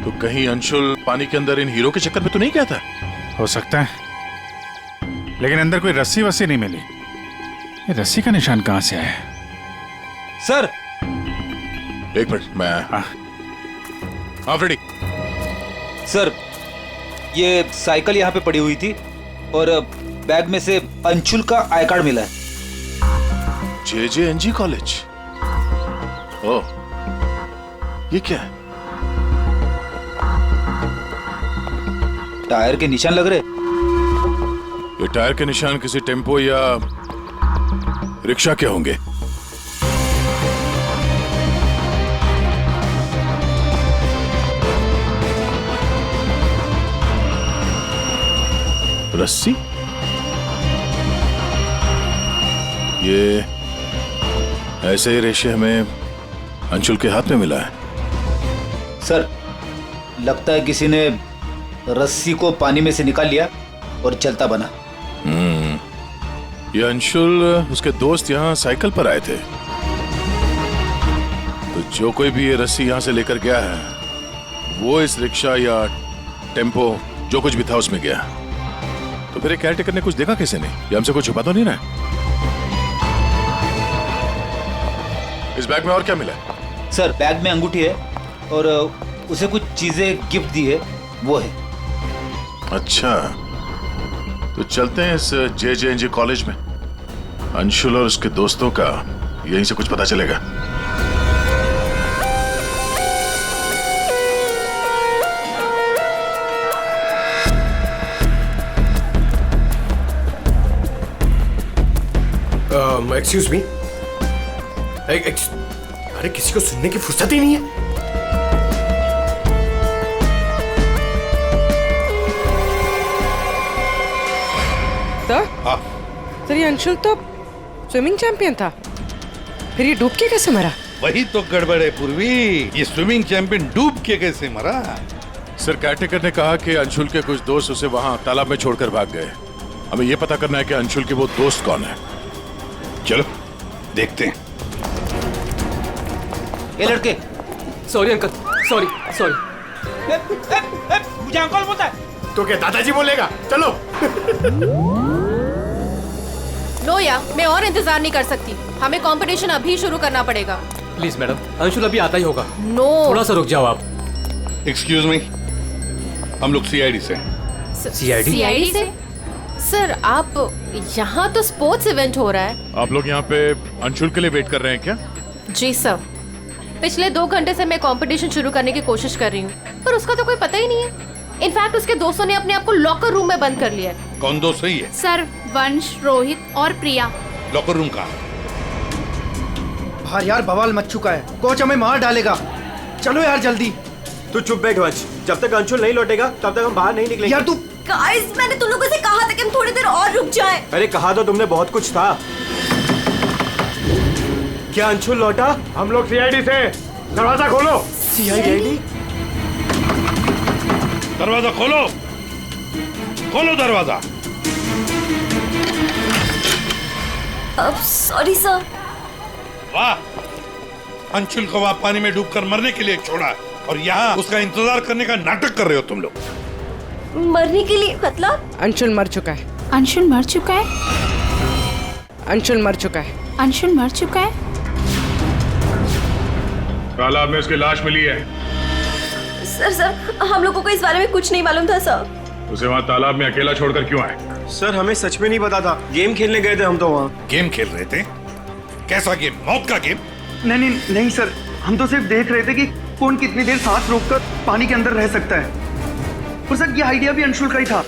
तो कहीं अंशुल पानी के अंदर इन हीरो के चक्कर में तो नहीं गया था? हो सकता है, लेकिन अंदर कोई रस्सी वस्सी नहीं मिली। ये रस्सी का निशान कहां से आया? सर एक मिनट, मैं हाँ फ्रेडी। सर ये साइकिल यहाँ पे पड़ी हुई थी और बैग में से अंशुल का आई कार्ड मिला है। JJNG college? ओह, ये क्या है? टायर के निशान लग रहे। ये टायर के निशान किसी टेम्पो या रिक्शा के होंगे। रस्सी? ये ऐसे ही रेशे हमें अंशुल के हाथ में मिला है। सर लगता है किसी ने रस्सी को पानी में से निकाल लिया और चलता बना। ये अंशुल, उसके दोस्त यहाँ साइकिल पर आए थे, तो जो कोई भी ये रस्सी यहाँ से लेकर गया है वो इस रिक्शा या टेम्पो जो कुछ भी था उसमें गया। तो फिर केयरटेकर ने कुछ देखा कैसे नहीं? ये हमसे कुछ छुपा तो नहीं रहा? इस बैग में और क्या मिला? सर बैग में अंगूठी है और उसे कुछ चीजें गिफ्ट दी है, वो है। अच्छा, तो चलते हैं इस JJNG कॉलेज में। अंशुल और उसके दोस्तों का यहीं से कुछ पता चलेगा। एक्सक्यूज मी, अरे किसी को सुनने की फुर्सत ही नहीं है। सर ये अंशुल तो स्विमिंग चैंपियन था, फिर ये डूब के कैसे मरा? वही तो गड़बड़ है पूर्वी, ये स्विमिंग चैंपियन डूब के कैसे मरा? सर केयरटेकर ने कहा कि अंशुल के कुछ दोस्त उसे वहां तालाब में छोड़कर भाग गए। हमें यह पता करना है कि अंशुल के वो दोस्त कौन है। चलो देखते हैं। ये लड़के। Sorry uncle, sorry sorry. मुझे अंकल बोलता है तो क्या दादाजी बोलेगा? चलो। नो या, मैं और इंतजार नहीं कर सकती, हमें कंपटीशन अभी शुरू करना पड़ेगा। प्लीज मैडम, अंशुल अभी आता ही होगा। नो, थोड़ा सा रुक जाओ आप। एक्सक्यूज मी, हम लोग CID से। CID से? सर आप यहाँ तो स्पोर्ट्स इवेंट हो रहा है। आप लोग यहाँ पे अंशुल के लिए वेट कर रहे हैं क्या? जी सर, पिछले 2 घंटे से मैं कंपटीशन शुरू करने की कोशिश कर रही हूँ, पर उसका तो कोई पता ही नहीं है। इनफैक्ट उसके दोस्तों ने अपने आप को लॉकर रूम में बंद कर लिया है। कौन दोस्त सही है? सर वंश, रोहित और प्रिया। लॉकर रूम का? बाहर यार बवाल मच चुका है, कोच हमें मार डालेगा। चलो यार जल्दी। तू चुप बैठ वंश, जब तक अंशुल नहीं लौटेगा तब तक हम बाहर नहीं निकलेंगे। यार तू। गाइस, मैंने तुम लोगों से कहा था कि हम थोड़ी देर और रुक जाएं। अरे कहा तो तुमने बहुत कुछ था। क्या अंशुल लौटा? हम लोग CID से। दरवाजा खोलो। CID? दरवाजा खोलो, खोलो दरवाजा। Sorry sir. वाह, अंशुल को वहां पानी में डूबकर मरने के लिए छोड़ा और यहाँ उसका इंतजार करने का नाटक कर रहे हो तुम लोग। मरने के लिए मतलब? अंशुल मर चुका है। अंशुल मर चुका है? अंशुल मर चुका है। अंशुल मर चुका है? तालाब में उसकी लाश मिली है। सर हम लोगों को इस बारे में कुछ नहीं मालूम था सर। उसे वहाँ तालाब में अकेला छोड़कर क्यों आए? सर हमें सच में नहीं पता था, गेम खेलने गए थे हम तो वहाँ। गेम खेल रहे थे? कैसा गेम? मौत का गेम? नहीं सर, हम तो सिर्फ देख रहे थे कि कौन कितनी देर सांस रोककर पानी के अंदर रह सकता है। और सर ये आइडिया भी अंशुल का ही था।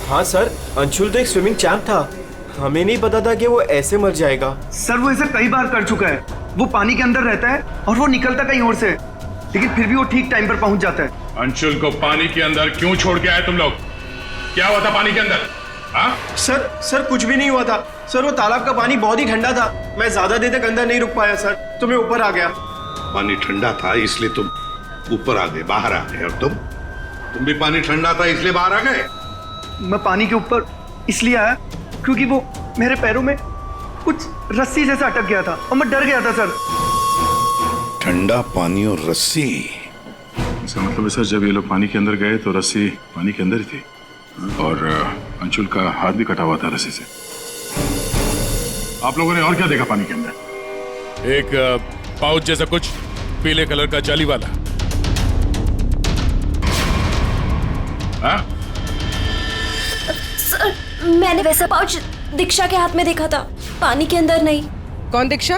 हाँ सर, अंशुल तो एक स्विमिंग चैंप था, हमें नहीं पता था कि वो ऐसे मर जाएगा। सर वो ऐसा कई बार कर चुका है। वो पानी के अंदर रहता है और वो निकलता कहीं और से, लेकिन फिर भी वो ठीक टाइम पर पहुंच जाता है। अंशुल को पानी के अंदर क्यों छोड़ के आए तुम लोग? क्या हुआ था पानी के अंदर? सर कुछ भी नहीं हुआ था सर, वो तालाब का पानी बहुत ही ठंडा था, मैं ज्यादा देर तक अंदर नहीं रुक पाया सर, तो मैं ऊपर आ गया। पानी ठंडा था इसलिए तुम ऊपर आ गए, बाहर आ गए। और तुम भी पानी ठंडा था इसलिए बाहर आ गए? मैं पानी के ऊपर इसलिए आया क्योंकि वो मेरे पैरों में कुछ रस्सी जैसा अटक गया था और मैं डर गया था सर। ठंडा पानी और रस्सी? इसका मतलब है सर, जब ये लोग पानी के अंदर गए तो रस्सी पानी के अंदर ही थी और अंशुल का हाथ भी कटा हुआ था रस्सी से। आप लोगों ने और क्या देखा पानी के अंदर? एक पाउच जैसा कुछ पीले कलर का जाली वाला। सर मैंने वैसा पाउच दीक्षा के हाथ में देखा था, पानी के अंदर नहीं। कौन दीक्षा?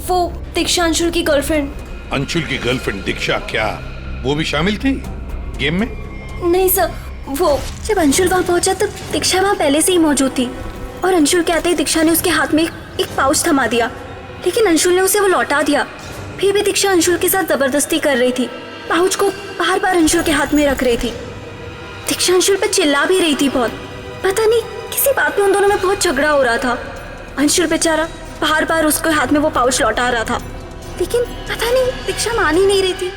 वो दीक्षा अंशुल की गर्लफ्रेंड। अंशुल की गर्लफ्रेंड दीक्षा? क्या वो भी शामिल थी गेम में? नहीं सर, वो जब अंशुल वहाँ पहुंचा तो दीक्षा वहाँ पहले से ही मौजूद थी और अंशुल के आते ही दीक्षा ने उसके हाथ में एक पाउच थमा दिया, लेकिन अंशुल ने उसे वो लौटा दिया। फिर भी दीक्षा अंशुल के साथ जबरदस्ती कर रही थी, पाउच को बार बार अंशुल के हाथ में रख रही थी। दीक्षा अंशुल पर चिल्ला भी रही थी बहुत, पता नहीं किसी बात पे उन दोनों में बहुत झगड़ा हो रहा था। अंशुल बेचारा बार बार उसके हाथ में वो पाउच लौटा रहा था, लेकिन पता नहीं दीक्षा मान ही नहीं रही थी।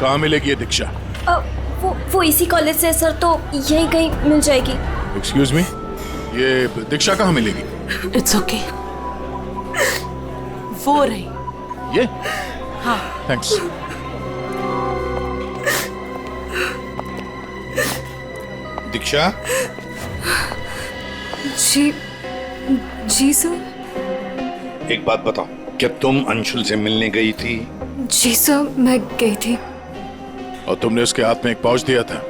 कहाँ मिलेगी ये दीक्षा? वो इसी कॉलेज से सर, तो यही कहीं मिल जाएगी। एक्सक्यूज मी, ये दीक्षा कहाँ मिलेगी? इट्स ओके, वो रही। ये? हाँ थैंक्स। दीक्षा? जी सर। एक बात बताओ, क्या तुम अंशुल से मिलने गई थी? जी सर, मैं गई थी। और तुमने उसके हाथ में एक पाउच दिया था?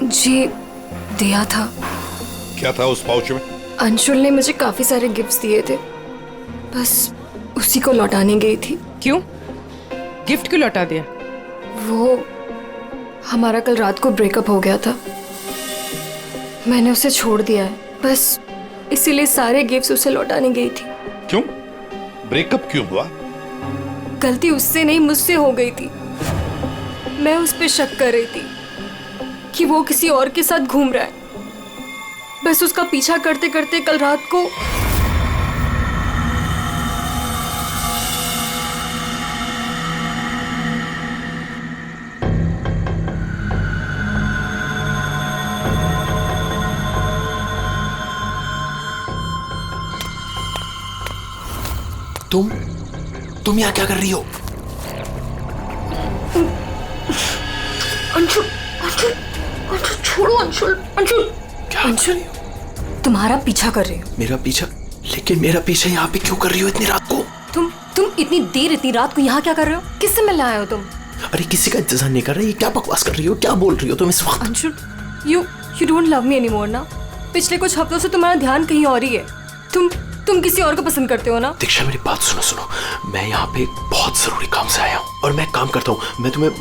जी दिया था। क्या था उस पाउच में? अंशुल ने मुझे काफी सारे गिफ्ट्स दिए थे, बस उसी को लौटाने गई थी। क्यों? गिफ्ट क्यों लौटा दिया? वो हमारा कल रात को ब्रेकअप हो गया था, मैंने उसे छोड़ दिया है, बस इसीलिए सारे गिफ्ट्स उसे लौटाने गई थी। क्यों? ब्रेकअप क्यों हुआ? गलती उससे नहीं मुझसे हो गई थी। मैं उस पे शक कर रही थी कि वो किसी और के साथ घूम रहा है, बस उसका पीछा करते करते कल रात को तुम यहाँ क्या कर रही हो? अंशुल, अंशुल, अंशुल छोड़ो अंशुल, अंशुल, अंशुल, तुम्हारा पीछा कर रही हो। मेरा पीछा? लेकिन मेरा पीछा यहाँ पे क्यों कर रही हो इतनी रात को? तुम इतनी देर इतनी रात को यहाँ क्या कर रहे हो? किससे मिलने आए हो तुम? अरे किसी का इंतजार नहीं कर रही, क्या बकवास कर रही हो, क्या बोल रही हो तुम इस वक्त? Anshul, you don't love me anymore ना? पिछले कुछ हफ्तों से तुम्हारा ध्यान कहीं और ही है। तुम किसी और को पसंद करते हो ना? दीक्षा मेरी बात सुनो, मैं यहाँ पे बहुत जरूरी काम से आया हूँ और मैं काम करता हूँ, मैं तुम्हें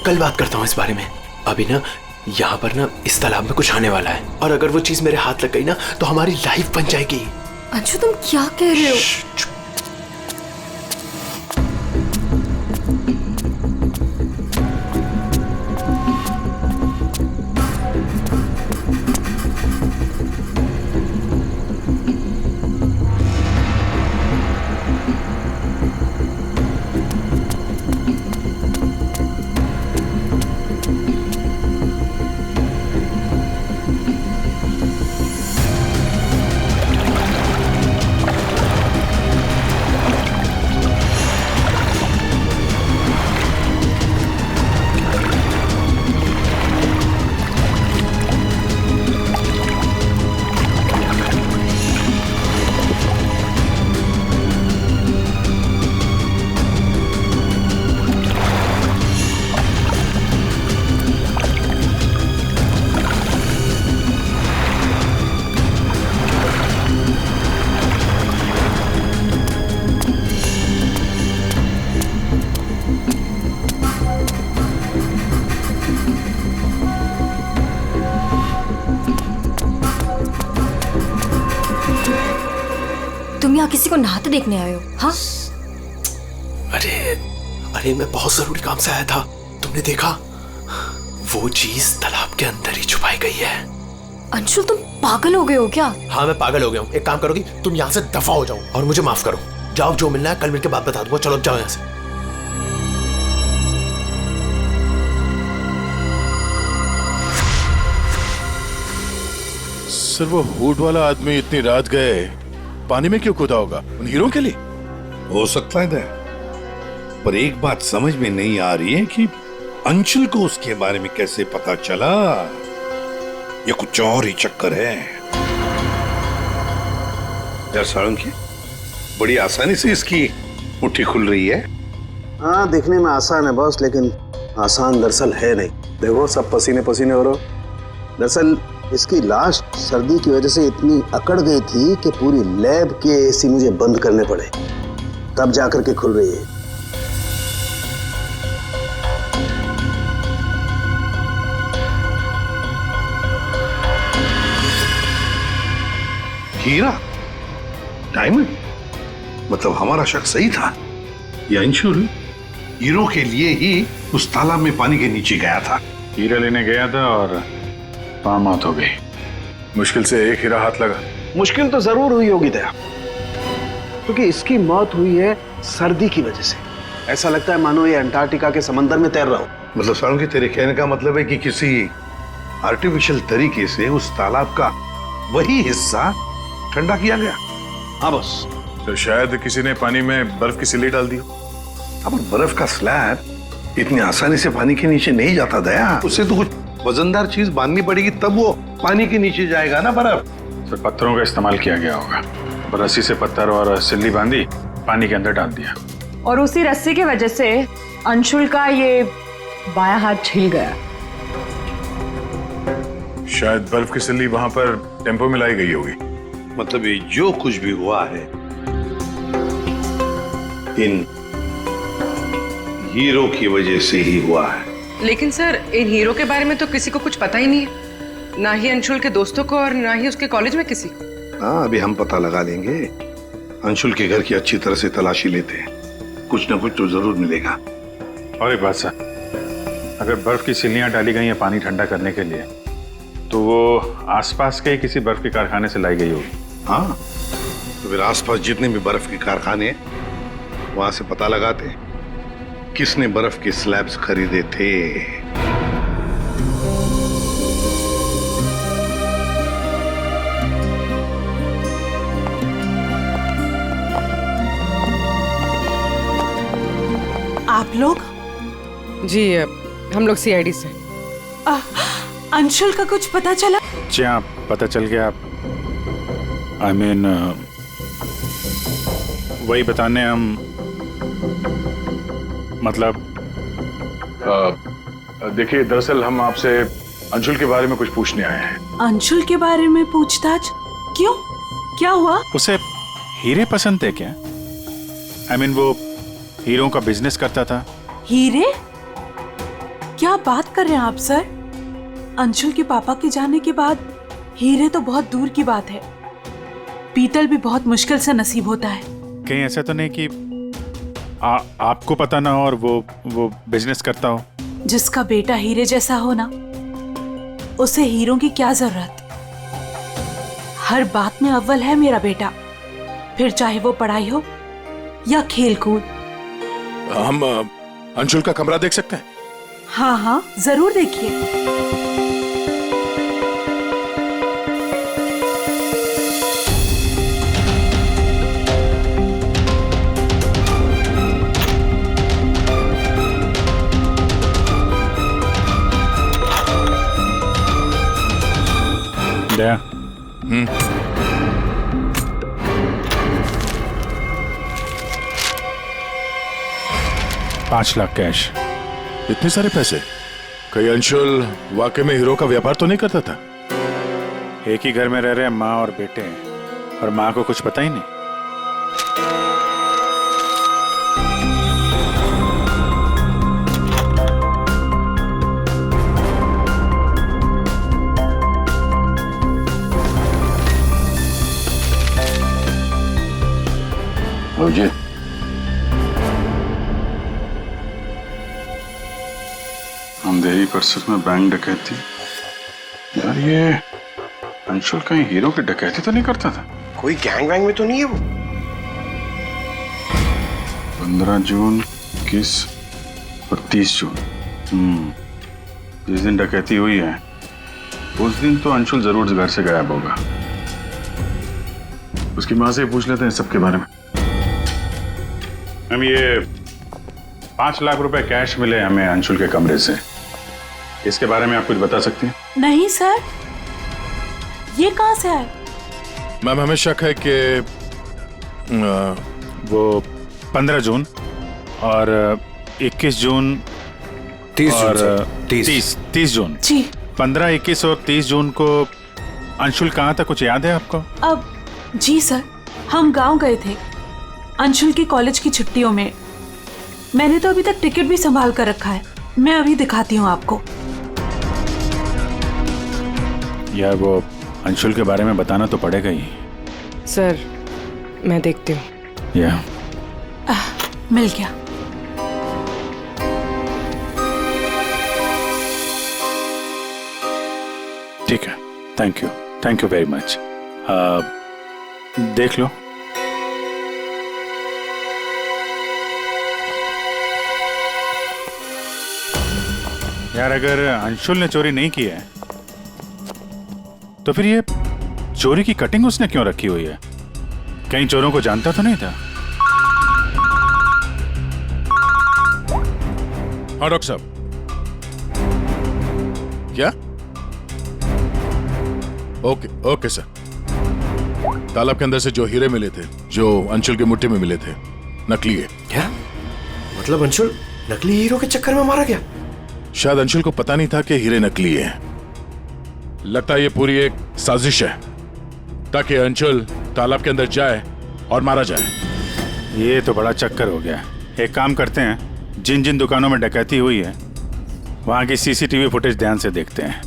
कल बात करता हूँ इस बारे में। अभी ना यहाँ पर ना इस तालाब में कुछ आने वाला है और अगर वो चीज मेरे हाथ लग गई ना तो हमारी लाइफ बन जाएगी। अंशु तुम क्या कह रहे हो? तुम यहाँ किसी को नहाते देखने आए हो? हाँ? अरे मैं बहुत जरूरी काम से आया था। तुमने देखा? वो चीज तालाब के अंदर ही छुपाई गई है। अंशुल, तुम पागल हो गए हो क्या? हाँ, मैं पागल हो गया हूँ। एक काम करोगी, तुम यहाँ से दफा हो जाओ और मुझे माफ करो। जाओ, जो मिलना है कल मिलके बात बता दूंगा। चलो जाओ यहाँ से। सर, वो हुड वाला आदमी इतनी रात गए पानी में क्यों कूदा होगा? उन हीरो के लिए हो सकता है, पर एक बात समझ में नहीं आ रही है कि अंशुल को उसके बारे में कैसे पता चला। ये कुछ और ही चक्कर है। यार साळुंखे, बड़ी आसानी से इसकी मुट्ठी खुल रही है। हाँ, दिखने में आसान है बॉस, लेकिन आसान दरअसल है नहीं। देखो, सब पसीने पसीने हो रहे। दरअसल इसकी लाश सर्दी की वजह से इतनी अकड़ गई थी कि पूरी लैब के एसी मुझे बंद करने पड़े, तब जाकर के खुल रही है। हीरा, डायमंड, मतलब हमारा शक सही था। ये अंशुल हीरो के लिए ही उस तालाब में पानी के नीचे गया था। हीरा लेने गया था और वहां मौत हो गई। मुश्किल से एक हीरा हाथ लगा। मुश्किल तो जरूर हुई होगी दया, क्योंकि इसकी मौत हुई है सर्दी की वजह से। ऐसा लगता है मानो ये अंटार्कटिका के समंदर में तैर रहा हो। मतलब साळुंखे, तेरे कहने का मतलब है कि किसी आर्टिफिशियल तरीके से उस तालाब का वही हिस्सा ठंडा किया गया। हाँ बस। तो शायद किसी ने पानी में बर्फ की सिल्ली डाल दी। अब बर्फ का स्लैब इतनी आसानी से पानी के नीचे नहीं जाता दया। उससे तो कुछ वजनदार चीज बांधनी पड़ेगी, तब वो पानी के नीचे जाएगा ना बर्फ। तो पत्थरों का इस्तेमाल किया गया होगा। रस्सी से पत्थर और सिल्ली बांधी, पानी के अंदर डाल दिया। और उसी रस्सी की वजह से अंशुल का ये बायां हाथ छिल गया। शायद बर्फ की सिल्ली वहां पर टेम्पो में लाई गई होगी। मतलब ये जो कुछ भी हुआ है इन हीरो की वजह से ही हुआ है। लेकिन सर, इन हीरो के बारे में तो किसी को कुछ पता ही नहीं है, ना ही अंशुल के दोस्तों को और ना ही उसके कॉलेज में किसी को। हाँ, अभी हम पता लगा लेंगे। अंशुल के घर की अच्छी तरह से तलाशी लेते हैं, कुछ ना कुछ तो जरूर मिलेगा। और एक बात सर, अगर बर्फ की सिल्लियां डाली गई हैं पानी ठंडा करने के लिए, तो वो आसपास के किसी बर्फ के कारखाने से लाई गई होगी। हाँ, तो फिर आसपास जितने भी बर्फ के कारखाने हैं वहां से पता लगाते किसने बर्फ के स्लैब्स खरीदे थे। आप लोग? जी, हम लोग सीआईडी से। अंशुल का कुछ पता चला? जी हाँ, पता चल गया। I mean, वही बताने हम, मतलब देखिए, दरअसल हम आपसे अंशुल के बारे में कुछ पूछने आए हैं। अंशुल के बारे में पूछताछ? क्यों? क्या हुआ? उसे हीरे पसंद थे क्या? I mean, वो हीरों का बिजनेस करता था। हीरे? क्या बात कर रहे हैं आप सर? अंशुल के पापा के जाने के बाद हीरे तो बहुत दूर की बात है। पीतल भी बहुत मुश्किल से नसीब होता है। कहीं ऐसा तो नहीं कि आपको पता ना हो और वो बिजनेस करता हो? जिसका बेटा हीरे जैसा हो ना, उसे हीरों की क्या जरूरत। हर बात में अव्वल है मेरा बेटा, फिर चाहे वो पढ़ाई हो या खेल कूद। हम अंशुल का कमरा देख सकते हैं? हाँ हाँ, जरूर देखिए। दया। 5 लाख कैश। इतने सारे पैसे? कहीं अंशुल वाकई में हीरो का व्यापार तो नहीं करता था? एक ही घर में रह रहे माँ और बेटे हैं, और माँ को कुछ पता ही नहीं। जी अंधेरी परिसर में बैंक डकैती। यार ये अंशुल कहीं हीरो की डकैती तो नहीं करता था? कोई गैंग वैंग में तो नहीं है वो? 15 जून 21 और 30 जून। जिस दिन डकैती हुई है उस दिन तो अंशुल जरूर घर से गायब होगा। उसकी माँ से पूछ लेते हैं सबके बारे में। मैम ये 5 लाख रुपए कैश मिले हमें अंशुल के कमरे से, इसके बारे में आप कुछ बता सकती हैं? नहीं सर, ये कहाँ से आए? मैम हमें शक है कि वो 15 जून और 21 जून 30 और जून 30 जून जी। 15, 21 और 30 जून को अंशुल कहाँ था, कुछ याद है आपको? अब जी सर, हम गांव गए थे अंशुल की कॉलेज की छुट्टियों में। मैंने तो अभी तक टिकट भी संभाल कर रखा है, मैं अभी दिखाती हूँ आपको। यार वो अंशुल के बारे में बताना तो पड़ेगा ही। सर मैं देखती हूँ। या मिल गया। ठीक है, थैंक यू वेरी मच। देख लो। यार अगर अंशुल ने चोरी नहीं की है तो फिर ये चोरी की कटिंग उसने क्यों रखी हुई है? कहीं चोरों को जानता तो नहीं था? हाँ डॉक्टर साहब। क्या? Okay sir. तालाब के अंदर से जो हीरे मिले थे, जो अंशुल के मुट्ठी में मिले थे, नकली है। क्या मतलब? अंशुल नकली हीरो के चक्कर में मारा गया? शायद अंशुल को पता नहीं था कि हीरे नकली है। लगता है ये पूरी एक साजिश है ताकि अंशुल तालाब के अंदर जाए और मारा जाए। ये तो बड़ा चक्कर हो गया। एक काम करते हैं, जिन जिन दुकानों में डकैती हुई है वहां की सीसीटीवी फुटेज ध्यान से देखते हैं,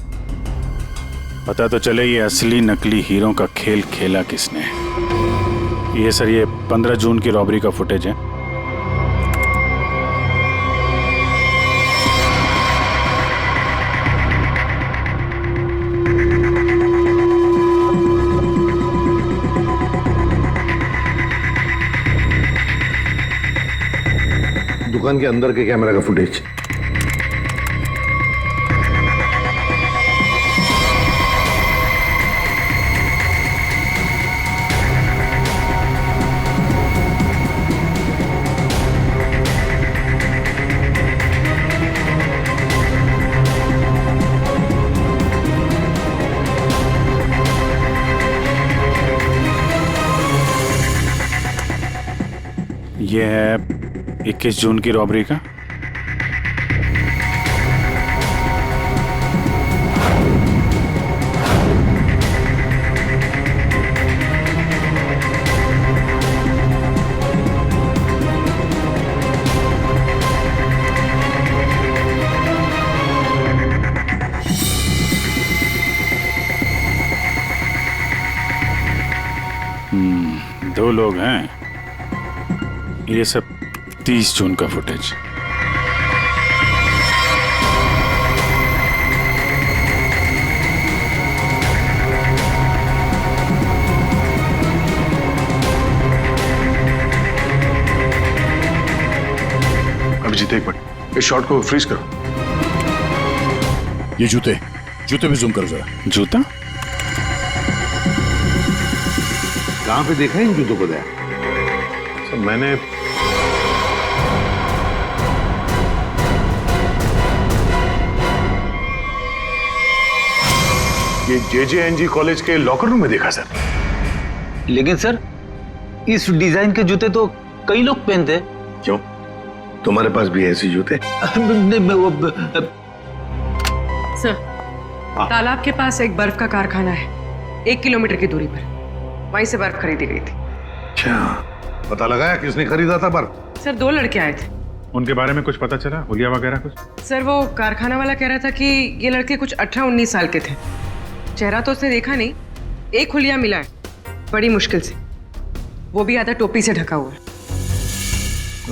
पता तो चले ये असली नकली हीरो का खेल खेला किसने। ये सर, ये 15 जून की रॉबरी का फुटेज है। दुकान के अंदर के कैमरा का फुटेज। ये है 21 जून की रॉबरी का। दो लोग हैं। ये सब 30 जून का फुटेज। अभिजीत एक मिनट, इस शॉट को फ्रीज करो। ये जूते भी जूम करो जरा। जूता कहां पे देखा है इन जूतों को? दया सर मैंने ये JJNG कॉलेज के लॉकर रूम में देखा सर। लेकिन सर इस डिजाइन के जूते तो कई लोग पहनते हैं। क्यों, तुम्हारे पास भी ऐसे जूते? सर तालाब के पास एक बर्फ का कारखाना है, 1 किलोमीटर की दूरी पर। वहीं से बर्फ खरीदी गई थी। अच्छा, पता लगाया किसने खरीदा था बर्फ? सर 2 लड़के आए थे। उनके बारे में कुछ पता चला? हुलिया वगैरह कुछ? सर वो कारखाना वाला कह रहा था कि ये लड़के कुछ 18-19 साल के थे। चेहरा तो उसने देखा नहीं, एक हुलिया मिला है बड़ी मुश्किल से, वो भी आधा टोपी से ढका हुआ है।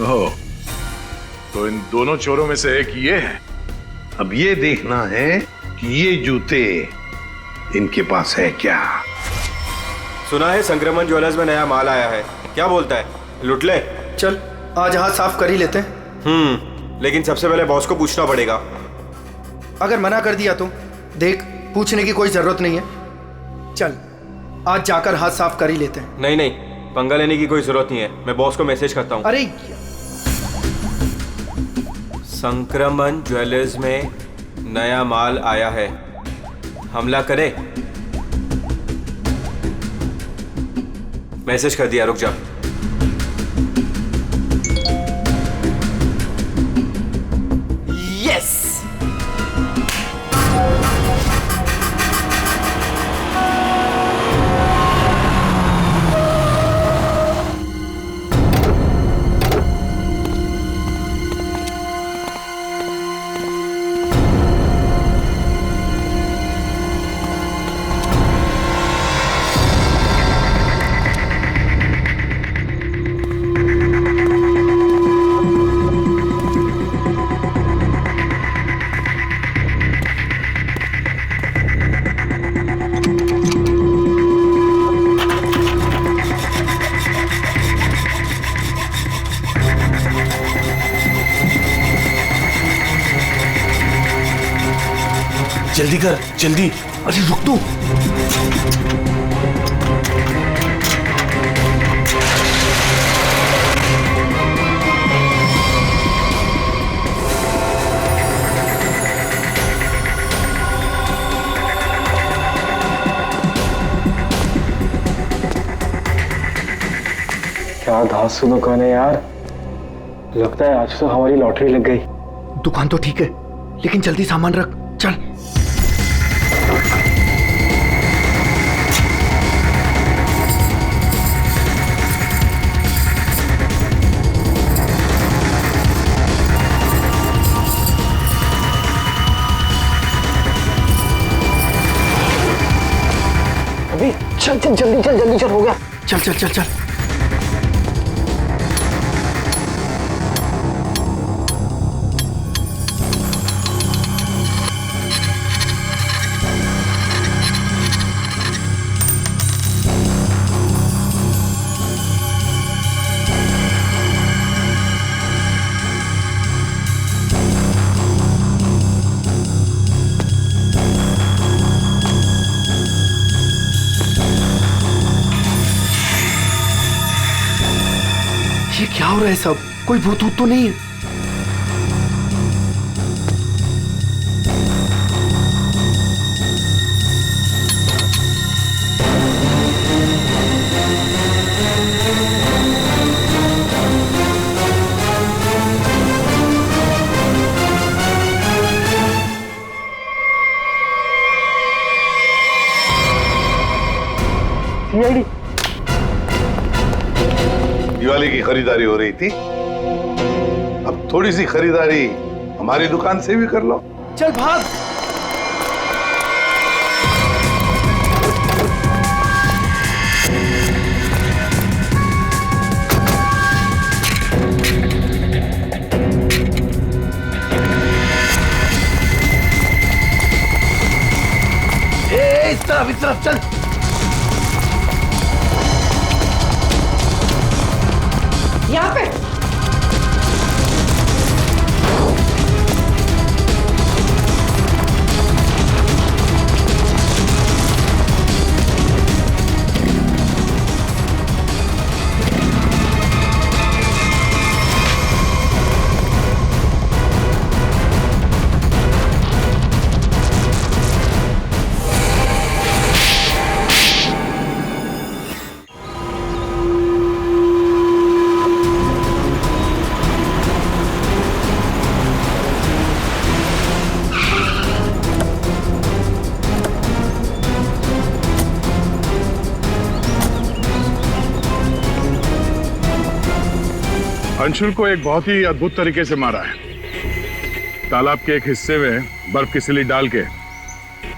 ओह, तो इन दोनों चोरों में से एक ये है। अब ये देखना है कि ये जूते इनके पास है क्या। सुना है संक्रमण ज्वेलर्स में नया माल आया है, क्या बोलता है, लुट ले? चल आज हाथ साफ कर ही लेते हैं। लेकिन सबसे पहले बॉस को पूछना पड़ेगा। अगर मना कर दिया तो देख, पूछने की कोई जरूरत नहीं है। चल आज जाकर हाथ साफ कर ही लेते हैं। नहीं नहीं, पंगा लेने की कोई जरूरत नहीं है, मैं बॉस को मैसेज करता हूँ। अरे संक्रमण ज्वेलर्स में नया माल आया है, हमला करे। मैसेज कर दिया, रुक जा। यस। जल्दी कर, जल्दी। अरे रुक तू। क्या धांसू दुकान है यार, लगता है आज तो हमारी लॉटरी लग गई। दुकान तो ठीक है, लेकिन जल्दी सामान रख, चल। अभी चल चल जल्दी चल, जल्दी चल, हो गया। चल चल चल चल। ये क्या हो रहा है सब? कोई भूत तो नहीं है? सीआईडी। दिवाली की खरीदारी हो रही थी, अब थोड़ी सी खरीदारी हमारी दुकान से भी कर लो। चल भाग। इस तरफ चल। यहाँ पे अंशुल को एक बहुत ही अद्भुत तरीके से मारा है। तालाब के एक हिस्से में बर्फ की सिल्ली डाल के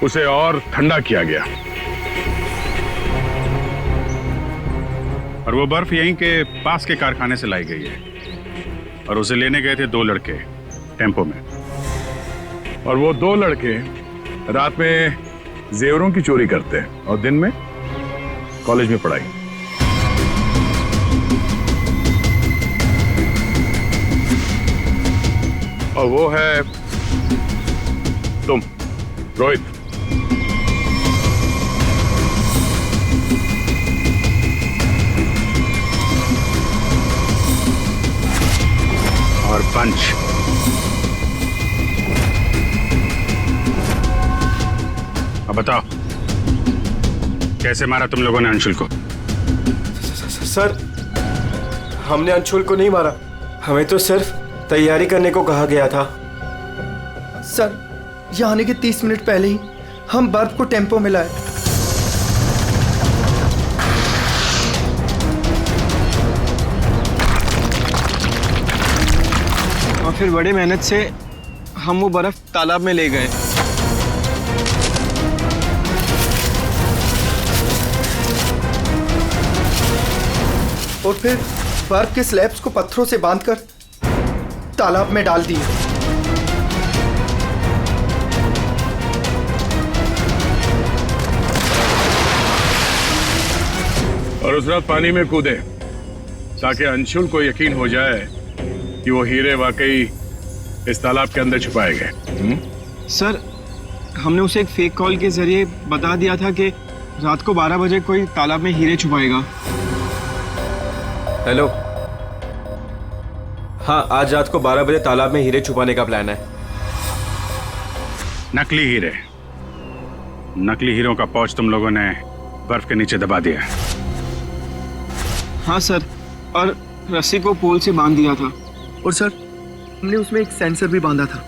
उसे और ठंडा किया गया, और वो बर्फ यहीं के पास के कारखाने से लाई गई है। और उसे लेने गए थे 2 लड़के टेम्पो में। और वो 2 लड़के रात में जेवरों की चोरी करते हैं और दिन में कॉलेज में पढ़ाई। और वो है तुम, रोहित। और पंच। अब बताओ कैसे मारा तुम लोगों ने अंशुल को? सर, हमने अंशुल को नहीं मारा, हमें तो सिर्फ तैयारी करने को कहा गया था। सर, यहाँ आने के 30 मिनट पहले ही हम बर्फ को टेम्पो में लाए। और फिर बड़ी मेहनत से हम वो बर्फ तालाब में ले गए। और फिर बर्फ के स्लैब्स को पत्थरों से बांधकर तालाब में डाल दिए। और उस रात पानी में कूदे ताकि अंशुल को यकीन हो जाए कि वो हीरे वाकई इस तालाब के अंदर छुपाए गए। सर, हमने उसे एक फेक कॉल के जरिए बता दिया था कि रात को 12 बजे कोई तालाब में हीरे छुपाएगा। हेलो, हाँ, आज रात को 12 बजे तालाब में हीरे छुपाने का प्लान है। नकली हीरे। नकली हीरों का पाउच तुम लोगों ने बर्फ के नीचे दबा दिया। हाँ सर, और रस्सी को पोल से बांध दिया था। और सर, हमने उसमें एक सेंसर भी बांधा था।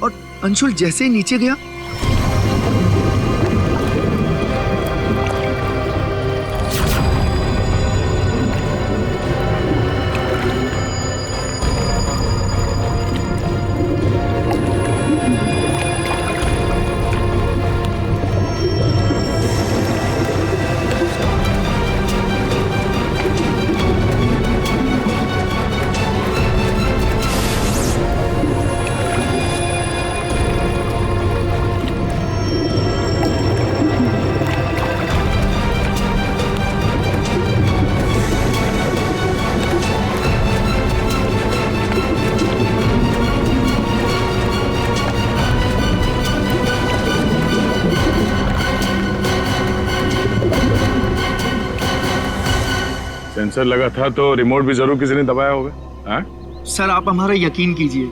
और अंशुल जैसे ही नीचे गया, सेंसर लगा था तो रिमोट भी जरूर किसी ने दबाया होगा। हाँ? सर, आप हमारा यकीन कीजिए,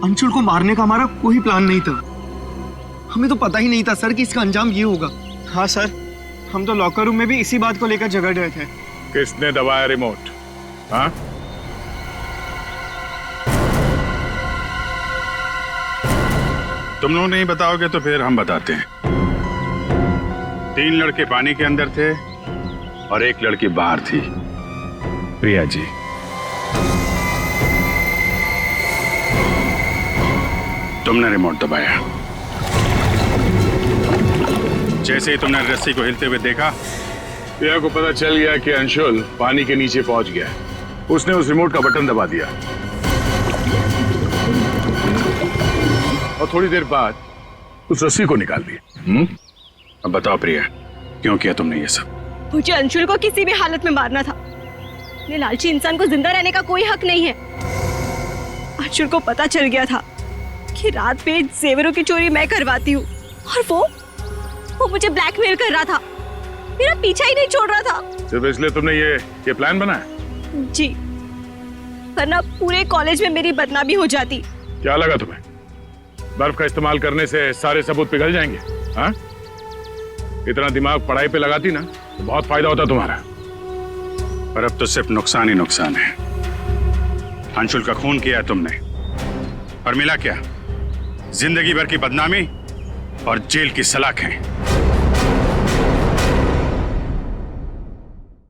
अंशुल को मारने का हमारा कोई प्लान नहीं था। हमें तो पता ही नहीं था सर कि इसका अंजाम ये होगा। हाँ सर, हम तो लॉकर रूम में भी इसी बात को लेकर झगड़ रहे थे। किसने दबाया रिमोट? हाँ? तुम लोग नहीं बताओगे तो फिर हम बताते हैं। 3 लड़के पानी के अंदर थे और 1 लड़की बाहर थी, प्रिया जी। तुमने रिमोट दबाया। जैसे ही तुमने रस्सी को हिलते हुए देखा, प्रिया को पता चल गया कि अंशुल पानी के नीचे पहुंच गया। उसने उस रिमोट का बटन दबा दिया और थोड़ी देर बाद उस रस्सी को निकाल दिया। अब बताओ प्रिया, क्यों किया तुमने ये सब? मुझे अंशुल को किसी भी हालत में मारना था। ये लालची इंसान को जिंदा रहने का कोई हक नहीं है। अंशुल को पता चल गया था कि रात में जेवरों की चोरी मैं करवाती हूँ और वो मुझे ब्लैकमेल कर रहा था, मेरा पीछा ही नहीं छोड़ रहा था। सिर्फ इसलिए तुमने ये प्लान बनाया? जी, वरना पूरे कॉलेज में मेरी बदनामी हो जाती। क्या लगा तुम्हें बर्फ का इस्तेमाल करने से सारे सबूत पिघल जाएंगे? हाँ? इतना दिमाग पढ़ाई पे लगाती ना तो बहुत फायदा होता तुम्हारा। पर अब तो सिर्फ नुकसान ही नुकसान है। अंशुल का खून किया तुमने, और मिला क्या? जिंदगी भर की बदनामी और जेल की सलाखें।